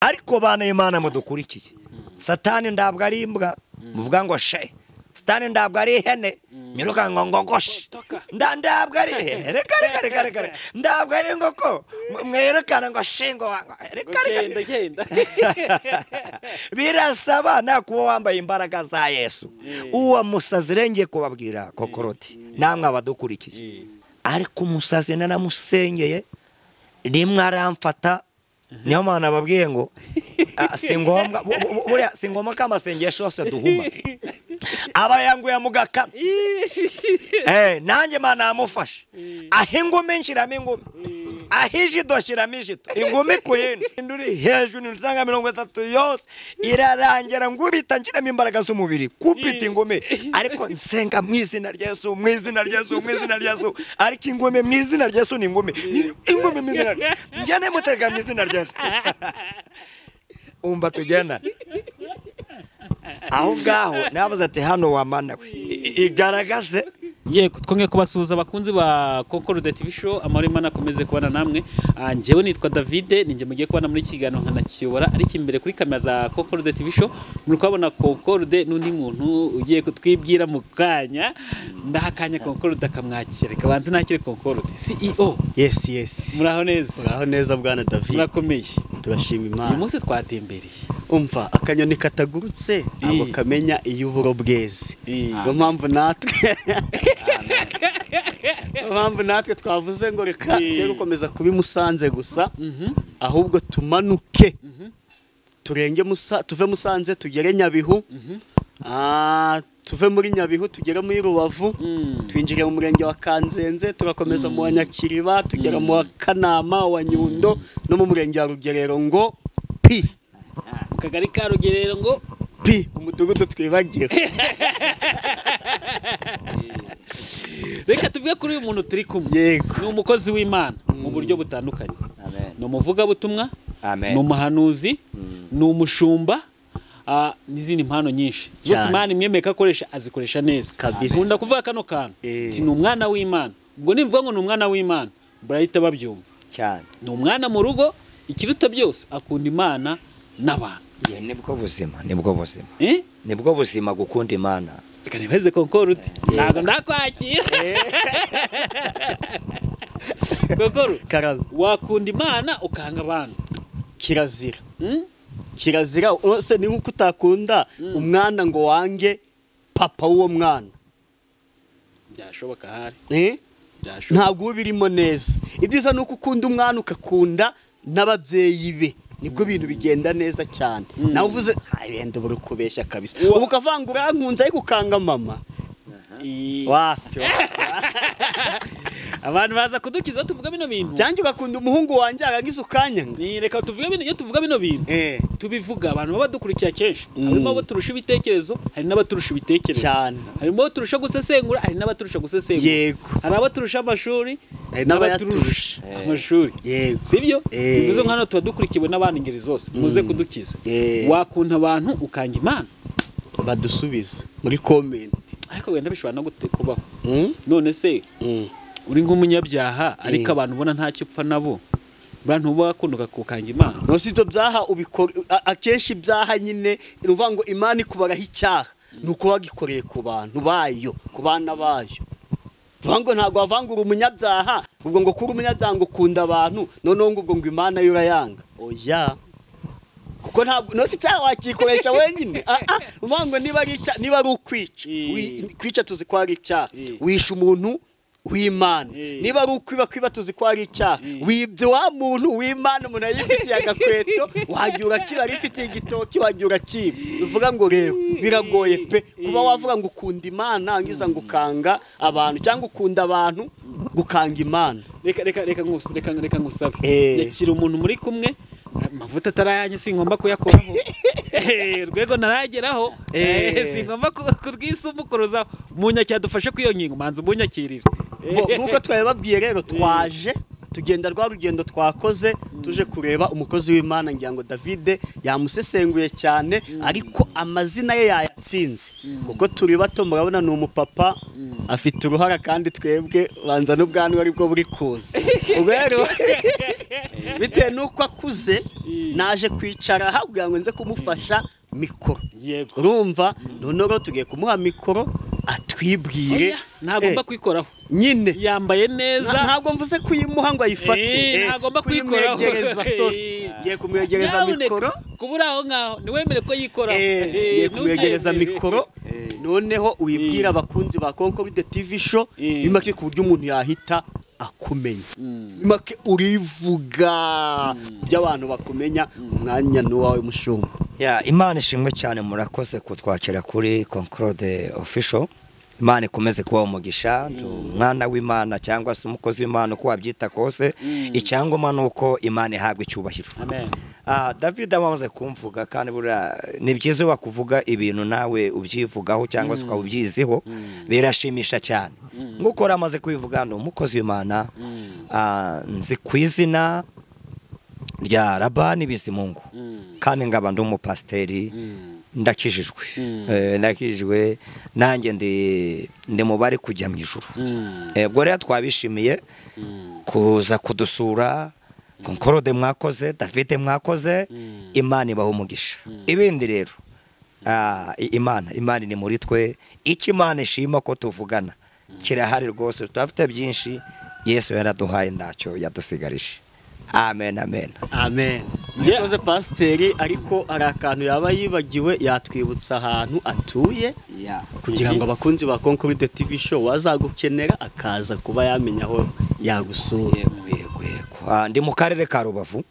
ariko bana Imana mudukurikiye Satani ndabwo ari imbwa muvuga ngo she Satani ndabwo ari ihene nyiruka ngo ngogosh ndabwo ari reka ndabwo ari ngoko mwerekana ngo shingo reka genda birasaba nakuba wambaye imbaraga za Yesu uwa musazi rengeye kubabwira kokoroti namwe abadukurikiye ariko umusazi naramusengeye rimwe aramfata niyo mana babwiye ngo singombwa buriya singoma kamasengesho yose duhuma aba yanguye mugaka nanjye mana amufashe ahingome nshiramo ingumi ahije doshiramo ijito ingumi kuyindi nduri hejuru nisanga 30 yose irarangira ngubita nshiramo imbaraga z'umubiri kupita ingome ariko nsenga mu izina rya Yesu ariko ingome mu izina rya Yesu ni ingome mu izina njyane mutega mu izina rya Yesu umba tugenda aho ngaho navuze ati hano wamana igaragaze yego twongeye kubasuhuza abakunzi ba Concorde TV show amahoro Imana akomeze kubana namwe njyewe nitwa David ninjye mugiye kubana muri kiganiro nkanakiyobora ariko imbere kuri kamera za Concorde TV show muri kubona Concorde n'undi muntu ugiye kutwibwira mu kanya ndahakanya Concorde akamwakira kabanze nakire Concorde CEO yes muraho neza bwana David murakomeye turashima Imana uyu munsi twatembereye umva akanyoni katagurutse abo kamenya iyo uburo bweze ngo mpamvu natwe twavuze ngo reka twe gukomeza kubimusanze gusa ahubwo tumanuke turenge tuve Musanze tugere Nyabihu tuve muri Nyabihu tugere muri Rubavu twinjire mu murenge wa Kanzenze turakomeza mu Nyakiriba tugera mu Kanama wa Nyundo no mu murenge wa Rugerero ngo pi kagari ka Rugerero ngo pi umudugudu twibagiwe reka tuvuge kuri uyu muntu turi kumwe ni umukozi w'Imana mu buryo butandukanye ni umuvuga butumwa ni umuhanuzi ni umushumba n'izindi mpano nyinshi zose Imana imwemeka akoresha azikoresha neza nkunda kuvuga kano kantu ni umwana w'Imana ubwo nimvuga ngo ni umwana w'Imana barahita babyumva cyane ni umwana mu rugo ikiruta byose akunda Imana n'abantu nibwo buzima gukunda Imana reka nibeze Concorde ntago ndakwakira Concorde wakunda Imana ukanga abantu kirazira ose ni nkuko utakunda umwana ngo wange papa w'uwo mwana byashoboka hari ntabwo birimo neza ibyiza nuko ukunda umwana ukakunda n'ababyeyi be nibwo bintu bigenda neza cyane nawe uvuze ayenda buri kubeshya kabisa ubu kavangura nkunze ariko ukanga mama wapi abantu baza kudukiza tuvuga bino bintu cyangwa ugakunda umuhungu wanjye arangiza ukanya ni reka tuvuge bino iyo tuvuga bino bintu tubivuga abantu baba dukurikira kenshi harimo abo turusha ibitekerezo hari n'abaturusha ibitekerezo cyane harimo abo turusha gusesengura hari n'abaturusha gusesengura yego hari abaturusha amashuri hari n'abaturusha amashuri yego sibyo bivuze nk'ano tuba dukurikiwe n'abandi ngeri zose muze kudukiza wakunda abantu ukanga Imana badusubiza muri comment ariko wenda bishobora no kubaho none se uri nk'umunyabyaha ariko abantu ubona ntacyo upfa nabo bantu bakunduka kukanga Imana no sito byaha ubikora akenshi byaha nyine uvuga ngo Imana ikubaraho icyaha nuko wagikoreye ku bantu bayo ku bana bayo vango ntago avangura umunyabyaha ubwo ngo kuri umunyabyaha ngo kunda abantu noneho ngo Imana yo urayanga oya kuko ntabwo no si cyaha wakikoresha wenyine uvuga niba ari ukwica tuzi ko ari icyaha wisha umuntu w'Imana niba ari ukwiba tuzi ko ari icyaha wibye wa muntu w'Imana umuntu yifitiye agakweto wagira kira rifitiye igitoki wagira kiba uvuga ngo rero biragoye pe kuba wavuga ngo ukunda Imana angiza ngo ukanga abantu cyangwa ukunda abantu gukanga Imana reka ngusabe yakira umuntu muri kumwe mavuta tarayanye singomba kuyakoraho rwego narageraho singomba kurwisumukuruza munyacyadufashe kwiyo nkingo manzi munyakirira nkuko twababwiye rero twaje tugenda rwa rugendo twakoze tuje kureba umukozi w'Imana ngira ngo David yamusesenguye cyane ariko amazina ye yayatsinze kuko turi bato murabona ni umupapa afite uruhara kandi twebwe banza n'ubwanwa ari bwo buri kuza rero bitewe nuko akuze naje kwicara aha kugira ngo nze kumufasha mikoro yego urumva noneho tugiye kumuha mikoro atwibwire ntagomba kwikoraho nyine yambaye neza ntabwo mvuze kuyimuha ngo ayifate ntagomba kwikoraho ye kumwegereza mikoro kubura aho ngaho niwemere ko yikoraho ye kumwegereza mikoro noneho uyibwira abakunzi ba Concord TV show bimake ku buryo umuntu yahita akumenya bimake urivuga by'abantu bakumenya umwanya n'uwawe mushumba Imana ishimwe cyane murakoze kutwakira kuri Concord official. Imana ikomeze kuba umugisha umwana w'Imana cyangwa se umukozi w'Imana uko wabyita kose icyangwa nuko Imana ihabwa icyubahiro. Amen. David amaze kumvuga kandi bura ni byiza wakuvuga ibintu nawe ubyivugaho cyangwa se ukabyiziho birashimisha cyane. Nguko ramaze kubivuga no umukozi w'Imana nzi kwizina rya Rabani Bizimungu kandi ngaba ndi umupasteri ndakijijwe nanjye ndi mubari kujya mu ijuru. Ubwo rero twabishimiye kuza kudusura Concord mwakoze David mwakoze Imana ibaho umugisha. Ibindi rero Imana ni muri twe iki Imana ishima ko tuvugana kirahari rwose tutafite byinshi Yesu yaraduhaye ndacyo yadusigarije. Amen. Yakoze pasiteri ariko ari akantu yaba yibagiwe yatwibutsa ahantu atuye kugira ngo abakunzi ba Concord TV show wazagukenera akaza kuba yamenya aho yagusura. Ndi mu karere ka Rubavu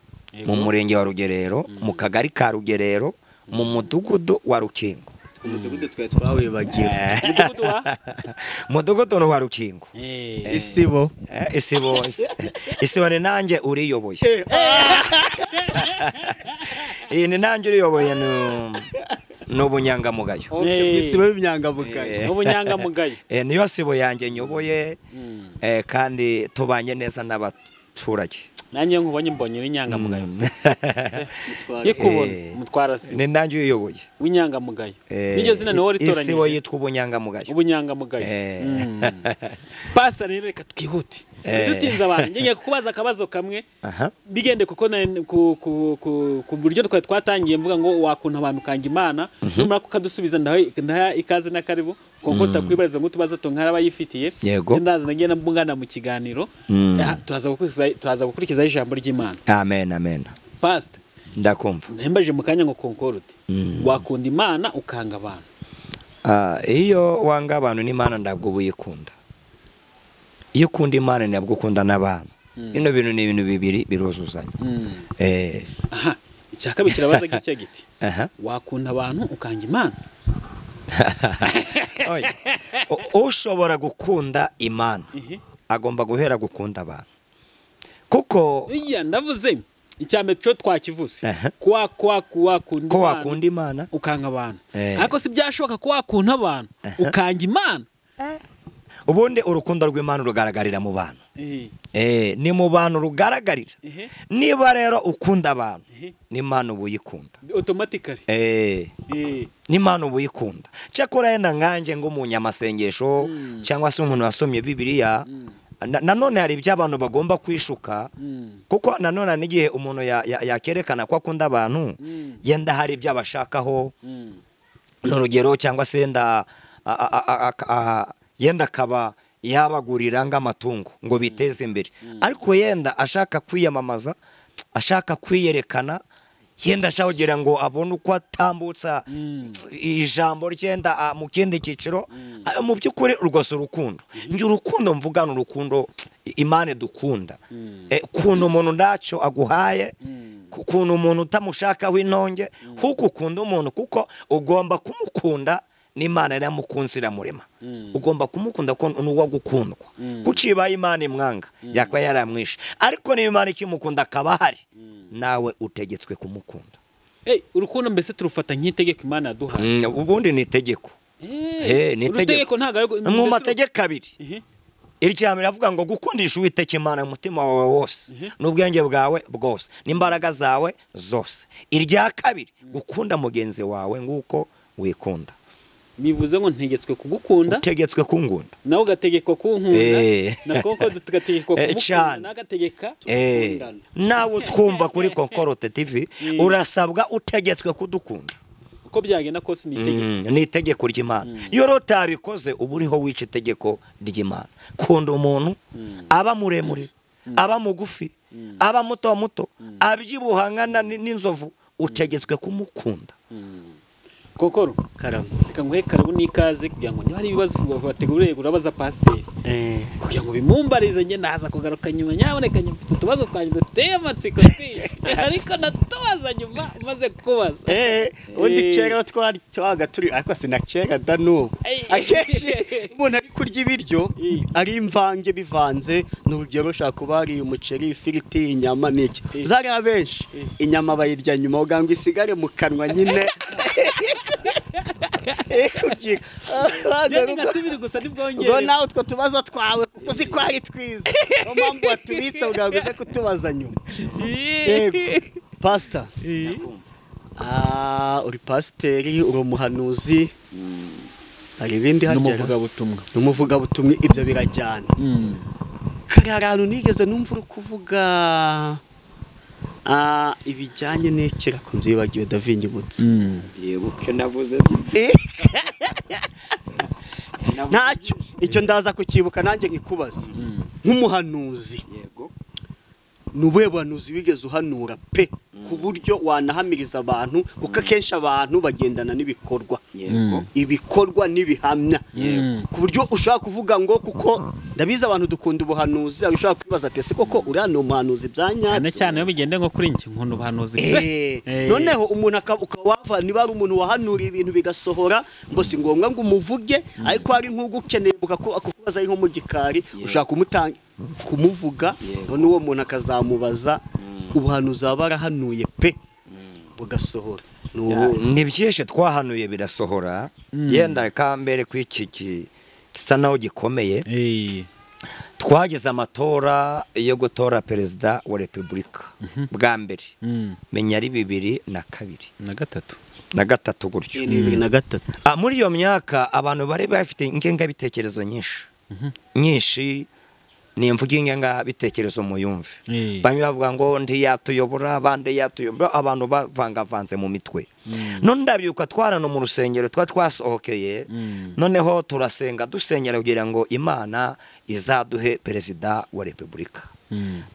mu murenge wa Rugerero mu kagari ka Rugerero mu mudugudu wa Rukingo. Umudugudu twe twawibagiwe. Mudugudu wa Rukingo. Isibo ni nanjye uriyoboye. Ni nanjye uriyoboye n'ubunyangamugayo. Isibo y'ubunyangamugayo. Ubunyangamugayo. Niyo sibo yanjye nyoboye kandi tubanye neza n'abaturage. Nanjye nkubonye mbonye n'inyangamugayo. Yekubona mutwarasi. Ni nanjye uyoboye. W'inyangamugayo. Niryo zina niwo ritoranyije. Isibo yitwa ubunyangamugayo. Ubunyangamugayo. Pasa rero reka twihute. Dutinze abantu ngiye kukubaza akabazo kamwe bigende kuko ku buryo twatangiye mvuga ngo wakunta abantu kanga Imana numara kukadusubiza ndaha ikaze na karibu kuko takwibariza ngo tubaza to nkara bayifitiye ndaza nagiye nambungana mu kiganiro turaza gukurikiza ijambo ry'Imana. Amen. Pastor ndakumva nembaje mu kanya ngo Concord wakunda Imana ukanga abantu. Iyo wanga abantu n'Imana ndabwo buyikunda. Iyo ukunda Imana nabwo ukunda n'abantu. Ino bintu ni ibintu bibiri birozuzanya. Icyakabiri kirabaza gicya giti. Wakunda abantu ukanga Imana. Ushobora gukunda Imana agomba guhera gukunda abantu. Kuko ndavuze icyame cyo twakivuze ko wakunda Imana ukanga abantu. Ariko si byashoboka ko wakunda abantu ukanga Imana. Ubundi urukundo rw'Imana rugaragarira mu bantu. Ni mu bantu rugaragarira. Niba rero ukunda abantu n'Imana ubuyikunda automatically. N'Imana ubuyikunda. Cyakora yenda nganjye ngo mu nyamasengesho cyangwa se umuntu wasomye Bibiliya nanone hari iby'abantu bagomba kwishuka kuko nanone n'igihe umuntu yakerekana ko akunda abantu yenda hari iby'abashakaho n'urugero cyangwa se yenda akaba yabagurira ng'amatungo ngo biteze imbere ariko yenda ashaka kwiyamamaza ashaka kwiyerekana yenda ashaka ngo abone uko atambutsa ijambo ryenda mu kindi cyiciro mu by'ukuri rwose urukundo njye urukundo mvugana urukundo Imana dukunda kuntu umuntu ndacyo aguhaye kuntu umuntu utamushaka w'intonge kuko ukunda umuntu kuko ugomba kumukunda n'Imana iramukunzira murema ugomba kumukunda ko nuwo gukundwa kucibaye Imana imwanga yakwa yaramwishe ariko n'Imana ikimukunda akaba hari nawe utegetswe kumukunda. Urukundo mbese turufata nk'itegeko Imana yaduhaye. Ubundi ni itegeko. Ni itegeko mu mategeko abiri. Iryamira avuga ngo gukundisha Uwiteka Imana umutima wawe wose n'ubwenge bwawe bwose n'imbaraga zawe zose. Irya kabiri gukunda mugenzi wawe nguko wikunda. bivuze ngo ntegetswe kugukunda, utegetswe kungunda, nawe ugategekwa kunkunda, na koko tugategekwa kumukunda, nagategeka tukundana. nawe twumva kuri Kokorote TV urasabwa utegetswe kudukunda. Uko byagenda kose ni itegeko. Ni itegeko ry'Imana. Iyo rotabikoze ubu uriho wica itegeko ry'Imana. Kunda umuntu aba muremure, aba mugufi, aba muto muto, abyibuhangana n'inzovu, utegetswe kumukunda. Kokoro, reka nguhe karabu n'ikaze kugira ngo niba hari ibibazo bateguriye urabaza pasiteri, kugira ngo bimumbarize njye ndaza kugaruka nyuma, nyaboneka mfite utubazo twanjye duteye amatsiko ariko natubaza nyuma maze kubaza. undi kera twaga turi ariko sinakera da n'ubu akenshi umuntu ari kurya ibiryo ari imvange bivanze, n'urugero ushaka kuba ari umuceri, ifiriti, inyama n'iki, zari abenshi inyama bayirya nyuma kugira ngo isigare mu kanwa nyine. Ngo nawe utwo tubazo twawe uzi ko ari twiza, niyo mpamvu watubitse kugira ngo uze kutubaza nyuma. Pastor, uri pasiteri, uri umuhanuzi, hari ibindi hagera n'umuvugabutumwa, ibyo birajyana. Kari ahantu nigeze numva uri kuvuga ibijyanye n'ikira ko nzibagiwe Davingibutse. Yebuke navuze ntacyo, icyo ndaza kukibuka nanjye nkikubaza nk'umuhanuzi. Yego. Nubuhe buhanuzi wigeze uhanura pe ku buryo wanahamiriza abantu, kuko akenshi abantu bagendana n'ibikorwa, ibikorwa n'ibihamya, ku buryo ushaka kuvuga ngo, kuko ndabizi abantu dukunda ubuhanuzi, ushaka kwibaza ati ese koko uriya ni umuhanuzi byanyatse cyane iyo bigende nko kuri njye nkunda ubuhanuzi noneho umuntu ukawava niba ari umuntu wahanuriye ibintu bigasohora, ngo si ngombwa ngo umuvuge, ariko hari nk'ubwo ukeneye akubaza ari nko mu gikari, ushaka kumuvuga, none uwo muntu akazamubaza ubuhanuzi baba barahanuye pe bugasohora. Ni byinshi twahanuye birasohora. Yenda kambere kw'iki gisa naho gikomeye, twagize amatora yo gutora perezida wa repubulika bwa mbere, menya ari 2023 gutyo, 2023. Muri iyo myaka abantu bari bafite ingengabitekerezo nyinshi, ni mvuga ingengabitekerezo muyumve. Bamwe bavuga ngo ntiyatuyobora, abandi yatuyobora, abantu bavangavanze mu mitwe. None ndabyuka twarano mu rusengero twasohokeye, noneho turasenga dusengera kugira ngo Imana izaduhe perezida wa repubulika.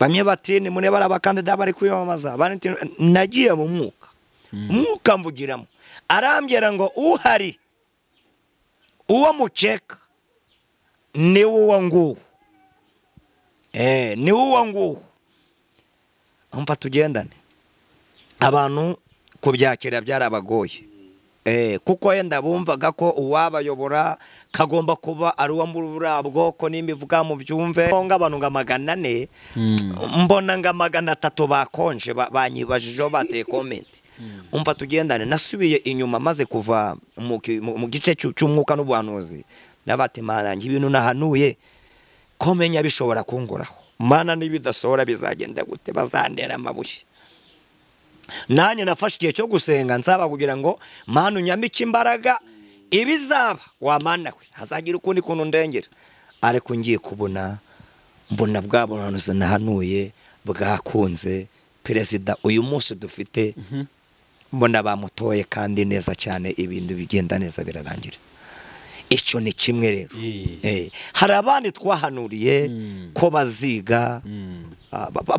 Bamwe bati ni mune bara abakandida bari kwiyamamaza, nagiye mu mwuka mvugiramo, arambwira ngo uhari uwo muceka ni uwo nguwo, ni uwo nguwo, umva tugendane. Abantu kubyakira byarabagoye, kuko yenda bumvaga ko uwabayobora kagomba kuba ari uwo muri buriya bwoko, n'imivuga mu byumve abantu nga 400, mbona nga 300 bakonje banyibajijeho bateye comment. Umva tugendane, nasubiye inyuma maze kuva mu gice cy'umwuka n'ubuhanuzi, nabati Mana ibintu nahanuye komenya bishobora kungoraho, Mana nibidasohora bizagenda gute, bazandera amabuye. Nanye nafashe igihe cyo gusenga nsaba kugira ngo Mana unyambike imbaraga, ibizaba wa Mana we hazagira ukundi kuntu ndengera. Ariko ngiye kubona mbona bwa buhanuzi nahanuye bwakunze perezida uyu munsi dufite, mbona bamutoye kandi neza cyane, ibintu bigenda neza birarangira. Icyo ni kimwe rero. Hari abandi twahanuriye ko baziga,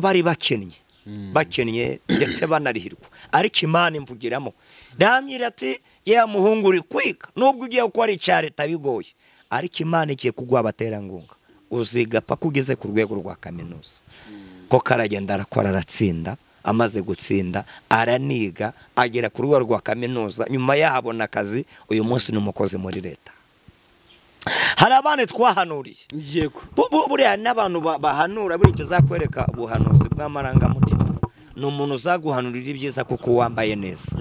bari bakennye ndetse banarihirwa, ariko Imana imvugiramo ndamyira ati ya muhungu uri kwiga, nubwo ugiye gukora icya leta bigoye, ariko Imana igiye kuguha abaterankunga, uziga paka ugeze ku rwego rwa kaminuza. Ko karagenda arakora aratsinda, amaze gutsinda araniga agera ku rwego rwa kaminuza, nyuma yahabona akazi, uyu munsi ni umukozi muri leta. Hari abandi twahanuriye, yego, buriya n'abantu bahanura buri cyo zakwereka ubuhanuzi bw'amarangamutima, ni umuntu uzaguhanurira ibyiza kuko wambaye neza,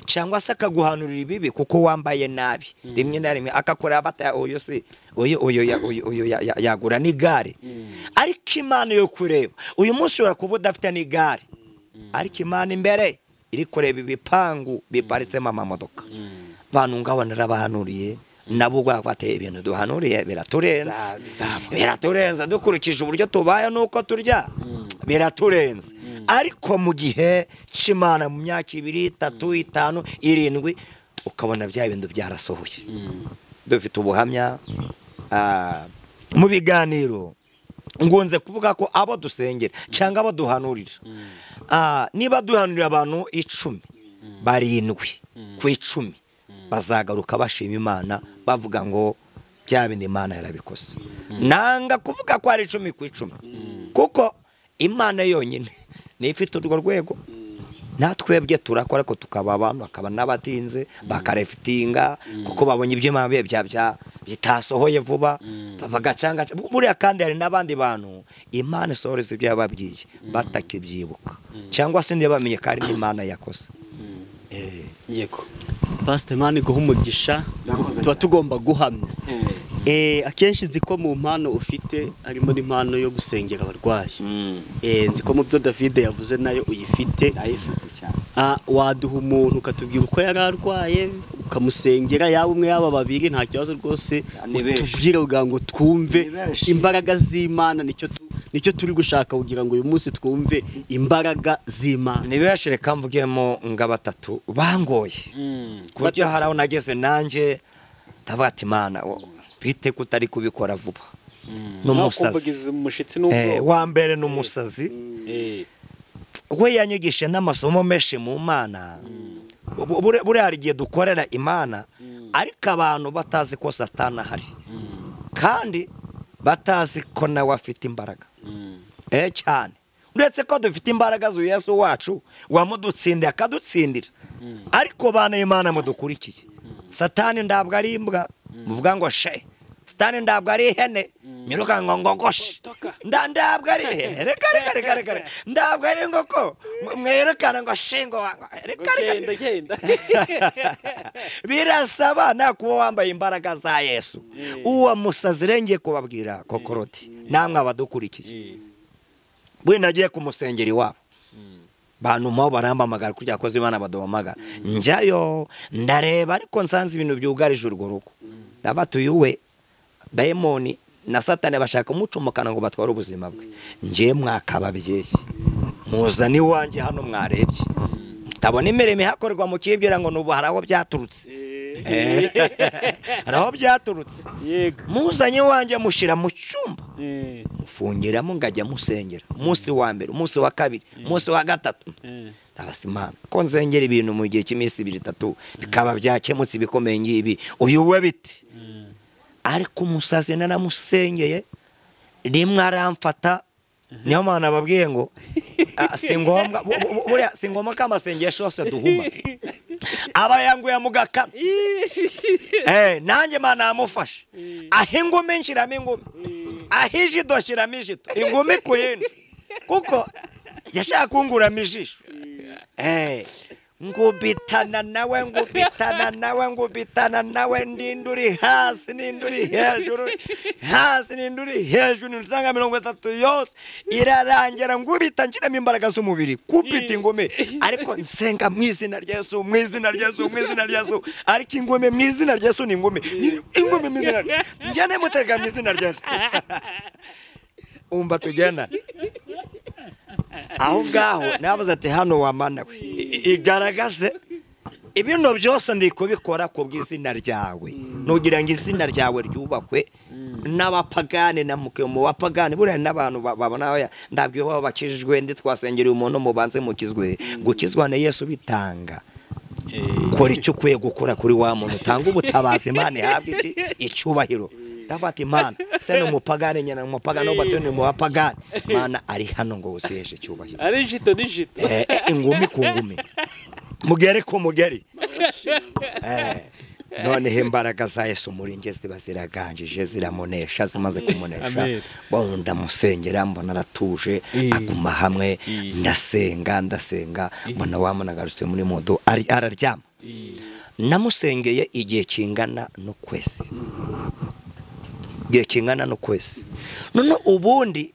cyangwa se akaguhanurira ibibi kuko wambaye nabi. Rimwe na rimwe akakora bata uyu yagura n'igare, ariko Imana yo kureba uyu munsi ura kuba udafite n'igare, ariko Imana imbere iri kureba ibipangu biparitsemo amamodoka. bantu ngaho narabahanuriye nabo bateye ibintu duhanuriye biraturenza dukurikije uburyo tubaye nuko turya biraturenza ariko mu gihe cy'Imana mu myaka 2 3 5 7 ukabona bya bintu byarasohoye dufite ubuhamya mu biganiro ngonze kuvuga ko abo dusengera cyangwa abo duhanurira niba duhanurira abantu 10 barindwi ku 10 bazagaruka bashima Imana bavuga ngo bya bindi Imana yarabikoze nanga kuvuga ko ari 10 ku 10 kuko Imana yonyine ni ifite urwo rwego natwebwe turakora ko tukaba abantu akaba nabatinze bakarefitinga kuko babonye ibyo Imana bitasohoye vuba bagacanga buriya kandi hari nabandi bantu Imana isohoreza ibyo yababwiye batakibyibuka cyangwa se ndiye bamenye ko ari Imana yakoze yego Pastor Imana iguha umugisha tuba tugomba guhamya akenshi nzi ko mu mpano ufite harimo n'impano yo gusengera abarwayi nzi ko mu byo David yavuze nayo uyifite waduha umuntu ukatubwira uko yari arwaye ukamusengera yaba umwe yaba babiri nta kibazo rwose utubwire ngo twumve imbaraga z'Imana nicyo turi gushaka kugira ngo uyu munsi twumve imbaraga z'Imana nibashire kamvugemo nga batatu bangoye kuryo haraho nageze nanje tabati Imana bite kutari kubikora vuba n'umusazi wa mbere n'umusazi we yanyigishe n'amasomo menshi mu Mana buri hari gihe dukorera Imana ariko abantu batazi ko Satani ahari kandi batazi ko nawe afite imbaraga cyane uretse ko dufite imbaraga zu Yesu wacu wamudutsindiye akadutsindira ariko bana Imana mudukurikiye Satani ndabwo ari imbwa muvuga ngo Satani ndabwo ari ihene nyiruka ngo ngoshe ndabwo ari reka ndabwo ari ngoko mwerekana ngo shingo reka birasaba nakuba wambaye imbaraga za Yesu uwo musazi rengeye kubabwira kokoroti namwe abadukurikiye buri nagiye kumusengera iwabo bantu mo barambamagara kujya koze Imana badomagara njyayo ndareba ariko nsanze ibintu byugarije urwo rugo ndabatuye Daimoni na Satani bashaka umucumukana ngo batware ubuzima bwe ngiye mwakababyeyi muzani wanje hano mwarebye tabona imirimo hakorerwa mu kibwira ngo nubu haraho byaturutse haraho byaturutse muzanye wanje mushira mu cyumba mufungiramo ngajya musengera umunsi wa mbere umunsi wa kabiri umunsi wa gatatu Imana ko nzengera ibintu mu gihe cy'iminsi 2 3 bikaba byakemutse bikomeye ngibi uyu we biti ariko umusazi naramusengeye rimwe aramfata niyo Mana babwiye ngo singombwa buriya singoma kamasengesho yose duhuma aba yanguye mugaka nanjye Mana amufashe ahingome nshiramo ingumi ahije doshiramo ijito ingumi kuyindi kuko yashaka kunguramo ijisho ngubitana nawe ndinduri hasi ninduri hejuru nsanga 30 yose irarangira ngubita nshiramo imbaraga z'umubiri kupita ingome ariko nsenga mu izina rya Yesu ariko ingome mu izina rya Yesu ni ingome mu izina njyane mutega mu izina rya Yesu umba tugenda aho ngaho navuze ati hano wamana we igaragaze ibintu byose ndi kubikora ku bw'izina ryawe nugira ngo izina ryawe ryubakwe n'abapagane na mukemo wapagane buriya n'abantu babona ndabwiye babo bakijijwe ndi twasengereye umuntu mubanze mukizwe gukizwa na Yesu bitanga kora icyo kwiye gukora kuri wa muntu tanga ubutabazi Imana ihabwe icyubahiro ndafata Imana se no mupagane nyana mupagano batone mu bapagane Imana ari hano ngo useshe cyubahiro ari jito dijito ingumi ku ngumi mugere ko mugeri none imbaraga za Yesu muri nge zibaziraganjije ziramunesha zimaze kumunesha bonda musengera mbona aratuje aguma hamwe ndasenga mbona wamunagarutse muri modo araryama namusengeye igihe kingana no kwezi none ubundi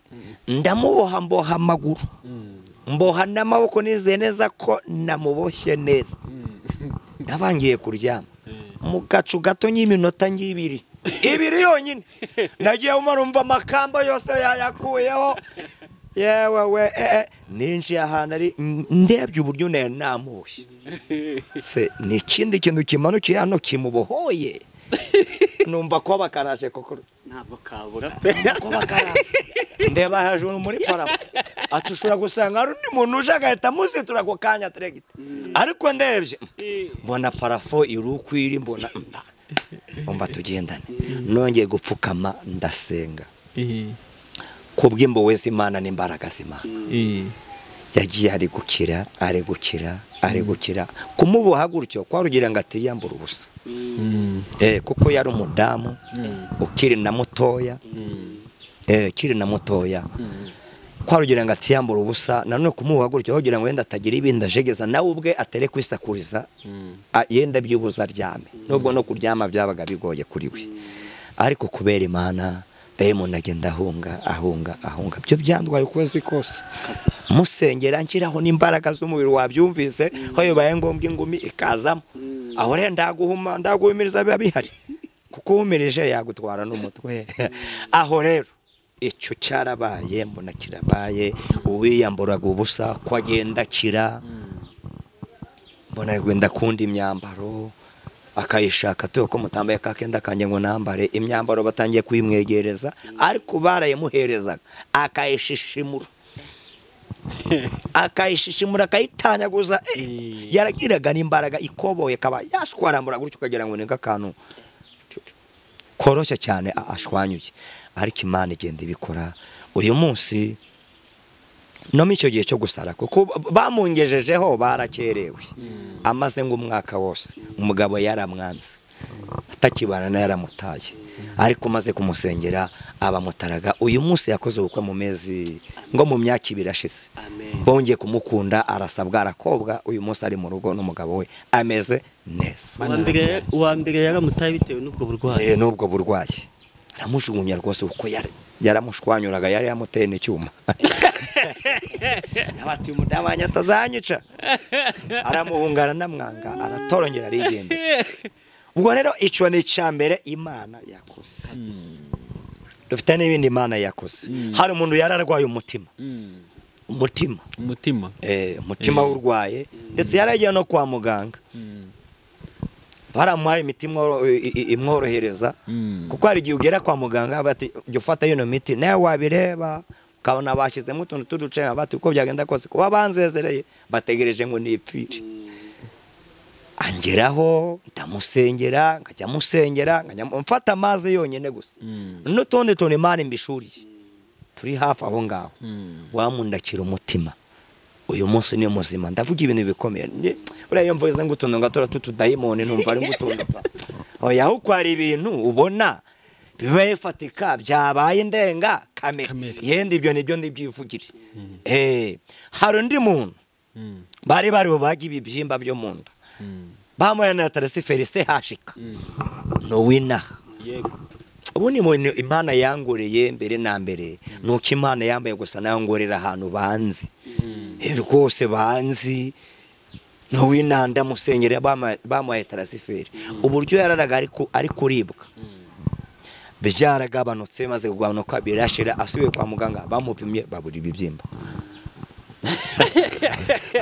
ndamuboha mboha amaguru mboha n'amaboko nizeye neza ko namuboshye neza ndavangiye kuryama mu gacu gato y'iminota ngibiri yonyine nagiye umva amakamba yose yayakuyeho yewe we ninjiye ahantu ari ndebye uburyo namushye se ni ikindi kintu kimanukiye hano kimubohoye numva ko bakaraje koko ntabwo kabura pe ko bakaraje ndeba hejuru muri parafo atushobora gusanga ari undi muntu uje agahita amuzitura ako kanya tiregite ariko ndebye mbona parafo irukwiri mbona umva tugendane nongeye gupfukama ndasenga kubw'imbo wese Imana n'imbaraga z'Imana yagiye ari gukira kumuboha gutyo kwarugira ngo atiyambura ubusa kuko yari umudamu ukiri na mutoya kwarugira ngo atiyambura ubusa nanone kumuboha gutyo kugira ngo wenda atagira ibindi ajegeza nawe ubwe atere kwisakuriza yenda byubuza aryame nubwo no kuryama byabaga bigoye kuri we ariko kubera Imana Diamond agenda ahunga byo byandwaye ukwezi kose musengera nkiraho n'imbaraga z'umubiri wabyumvise ho bibaye ngombwa ingumi ikazamo aho rero ndaguhumiriza biba bihari kuko uhumirije yagutwara n'umutwe aho rero icyo cyarabaye mbona kirabaye uwiyamburaga ubusa ko agenda akira mbona gwenda kundi imyambaro akayishaka tuyo ko mutambaye kakenda kanje ngo nambare imyambaro batangiye kuyimwegereza ariko barayemuherezaga akayishishimura akayitanyaguza yaragiraga n'imbaraga ikoboye kaba yashwarambura gutyo kagira ngo ninga kantu koroshya cyane ashwanyuye ariko Imana igenda ibikora uyu munsi no micyo gihe cyo gusara kuko bamungejejeho barakerewe amaze ngo umwaka wose umugabo yaramwanze atakibana na yaramutaye ariko maze kumusengera abamutaraga uyu munsi yakoze ubukwe mu mezi ngo mu myaka 2 ashize bongeye kumukunda arasabwa arakobwa uyu munsi ari mu rugo n'umugabo we ameze neza uwa mbere yaramutaye bitewe n'ubwo burwayi aramushugunya rwose uko yaramushwanyuraga yari yamuteye n'icyuma abati umudabanya atazanyica aramuhungara namwanga aratorongera arigendera ubwo rero ico ni cyambere Imana yakoze dufite n'ibindi Imana yakoze hari umuntu yararwaye umutima urwaye ndetse yaragiye no kwa muganga baramuhaye imiti imworohereza kuko hari igihe ugera kwa muganga bati jya ufata iyo miti nawe wabireba ukabona bashyizemo utuntu tuduce bati uko byagenda kose kuba banzezereye bategereje ngo nipfire angeraho ndamusengera nkajya musengera mfata amazi yonyine gusa n'utundi tuntu Imana imbishuriye turi hafi aho ngaho wamundakira umutima uyu munsi ni muzima ndavuga ibintu bikomeye uriya mvuze ngo utuntu ngatora tutudayimoni numva ari ngutuntu oya uko ari ibintu ubona bibaye fatika byabaye ndenga kamera yenda ibyo nibyo ndibyivugire hari undi muntu bari bagi ibibyimba byo munda bamuyana Tarasi Felicien hashika no wina yego ubundi Imana yangoreye mbere na mbere nuko Imana yambaye gusa nayo ngorera ahantu banzi rwose banzi no winanda musengere bamuhaye Tarasi Felicien uburyo yararaga ari kuribwa byaragabanutse maze kugabanuka birashira asubiye kwa muganga bamupimye babura ibibyimba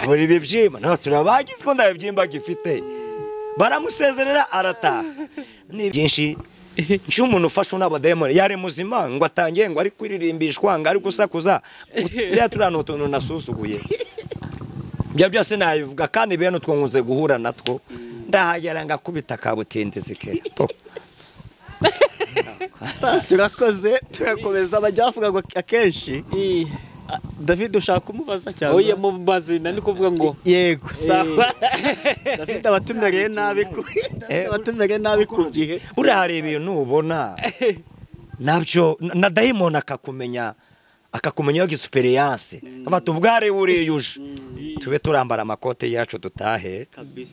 buri ibibyimba no turabagize ko ndabibyimba gifite baramusezerera arataha ni byinshi umuntu ufashe n'abademoni yari muzima ngo atangiye ngo ari kuririmbishwa ngo ari gusakuza yaturana utuntu nasusuguye bya byose nabivuga kandi bene twunguze guhura natwo ndahagera ngakubita kabutindeze kera turakoze turakomeza abajyavuga ngo akenshi David ushaka kumubaza cyane oya mubaze nani kuvuga ngo yego sawa David abatumereye nabi ku gihe urahari ibintu ubona nabyo na Diamond akakumenya yo experience abatubware uriyuje tube turambara amakote yacu dutahe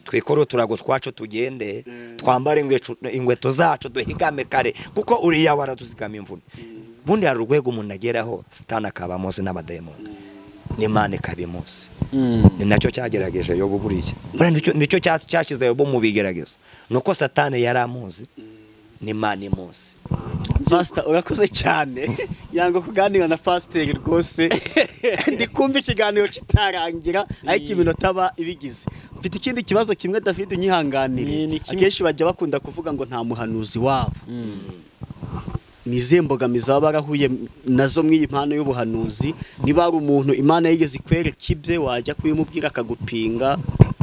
twikoro turago twacu tugende twambare ingweto zacu duhigame kare kuko uriya waraduzigama imvune bundi hari urwego umuntu ageraho Satani akabamoze n'abademoni n'Imana ikabimuzi. Ni nacyo cyagerageje Yobu buriya. Nicyo cyashyize Yobu mu bigeragezo. Nuko Satani yari amuzi n'Imana imuzi. Pastor urakoze cyane yango kuganira na pastor rwose ndi kumva ikiganiro kitarangira ariko iminota aba ibigize. Mfite ikindi kibazo kimwe David unyihanganire. Akenshi bajya bakunda kuvuga ngo nta muhanuzi wabo. Nize mbogamizi baba barahuye nazo mw'iyi mpano y'ubuhanuzi. Niba ari umuntu Imana yigeze ikwereka ibye wajya kubimubwira akagupinga,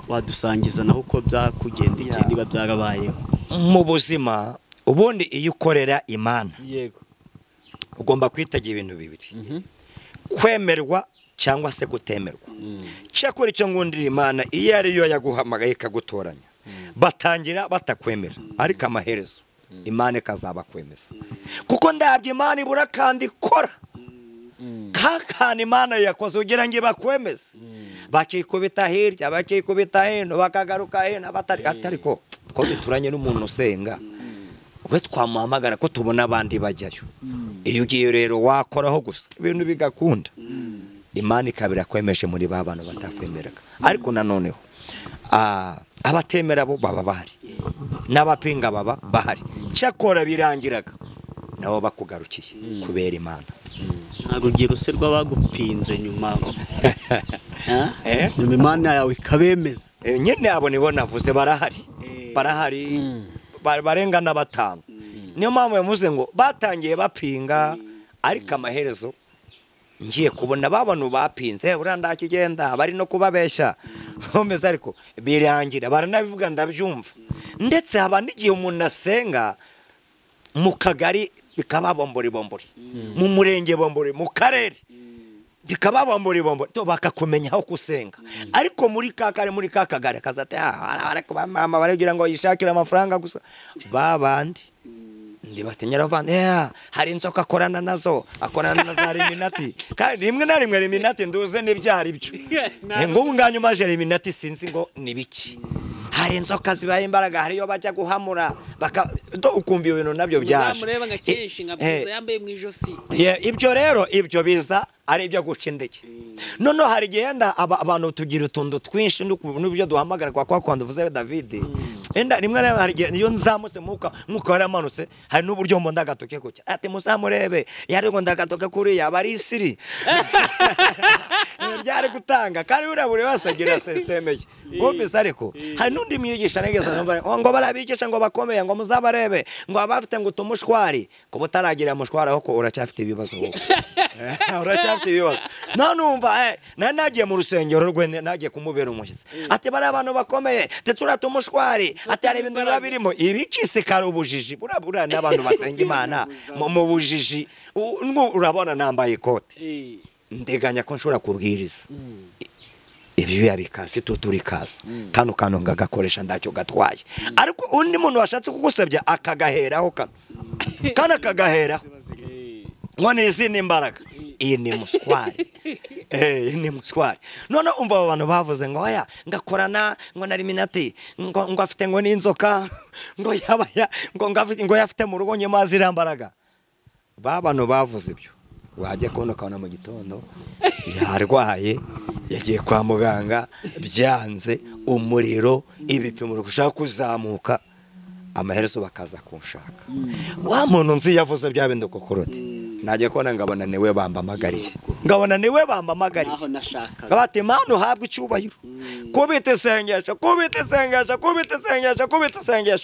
wadusangiza naho uko byakugendekeye niba byarabayeho mu buzima. Ubundi iyo ukorera Imana yego ugomba kwitagira ibintu bibiri, kwemerwa cyangwa se kutemerwa. Cyakora icyo ngundira Imana iyo ari yo yaguhamagaye ikagutoranya, batangira batakwemera ariko amaherezo Imana ikazaba kwemeza, kuko ndabye Imana ibura kandi ikora kakana Imana yakoze ugira ngo bakwemeze, bakikubita hirya bakikubita hino bakagaruka hino atariko two duturanye n'umuntu usenga we twamuhamagara ko tubona abandi bajyayo. Iyo ugiye rero wakoraho gusa ibintu bigakunda, Imana ikabira kwemeje muri ba bantu batakwemeraga. Ariko nanoneho abatemera bo baba bahari n'abapinga baba bahari, cyakora birangiraga nabo bakugarukiye kubera Imana. Ntabwo ugira use rw'abagupinze nyuma nyuma Imana yawe ikabemeza. Nyine abo nibo navuze barahari barengana 5. Niyo mpamvu yavuze ngo batangiye bapinga ariko amaherezo ngiye kubona babano bapinze uranda kigenda bari no kubabeshya bomeza, ariko birangira baranabivuga ndabyumva. Ndetse haba n'igihe umuntu asenga mu kagari bikaba bombori mu murenge bombori mu karere bikaba bombori to bakakumenya aho kusenga, ariko muri kakagari kazate ariko mama baragira ngo yishakira amafaranga gusa. Babandi ndi batenyera vande hari inzoka akorana nazo za Illuminati, kandi rimwe na rimwe Illuminati nduze n'ibyari byo ngo nganyuma je Illuminati sinzi ngo nibiki. Hari inzoka zibaye imbaraga, hari yo bajya guhamura ukumva ibintu nabyo byaje zamureba nka kenshi nkabuza yambaye mu ijosi. Ibyo rero ibyo biza ari ibyo gucindeke. None hari genda abantu tugira utundo twinshi n'ibyo duhamagara kwa kwanda uvuze David. Enda rimwe hari iyo nzamutse muka waramanutse, hari n'uburyo mbo ndagatoke kucya ati musamurebe yari ngo ndagatoke kuri yabari isiri byari gutanga kandi urabure basagira system ye ngombe ariko hari n'undi mwigisha negeza ngo barabigisha ngo bakomeye ngo muzabarebe ngo abafite ngo tumushwari ko butaragira mushwara aho ko uracyafite ibibazo uracyafite ibibazo. Nanumva nagiye mu rusengero rwe nagiye kumubera umushyitsi ati bari abantu bakomeye tetura tumushwari ati ari ibintu birimo ibicise kare ubujiji burabura n'abantu basenga Imana mu bujiji. Urabona nambaye ikote ndeganya ko nshobora kubwiriza ibyo yabikasi tuturikaza kano kanonga gakoresha ndacyo gatwaye, ariko undi muntu washatse kugusebya akagaheraho kana kagahera ngo n'izindi imbaraga. Iyi ni muswari ni muswari. None umva abantu bavuze ngo oya ngakorana ngo na Illuminati ngo afite ngo n'inzoka ngo yabaya ngo yafite mu rugo nyemazi irambaraga. Babano bavuze ibyo wajye kubona mu gitondo yarwaye yagiye kwa muganga byanze umuriro ibipimo rushaka kuzamuka, amaherezo bakaza kunshaka. Wa muntu nzi yavuze bya bindi kokorote najye kubona ngabona niwe bambamagariye aho nashaka bati Imana uhabwe icyubahiro kubita isengesho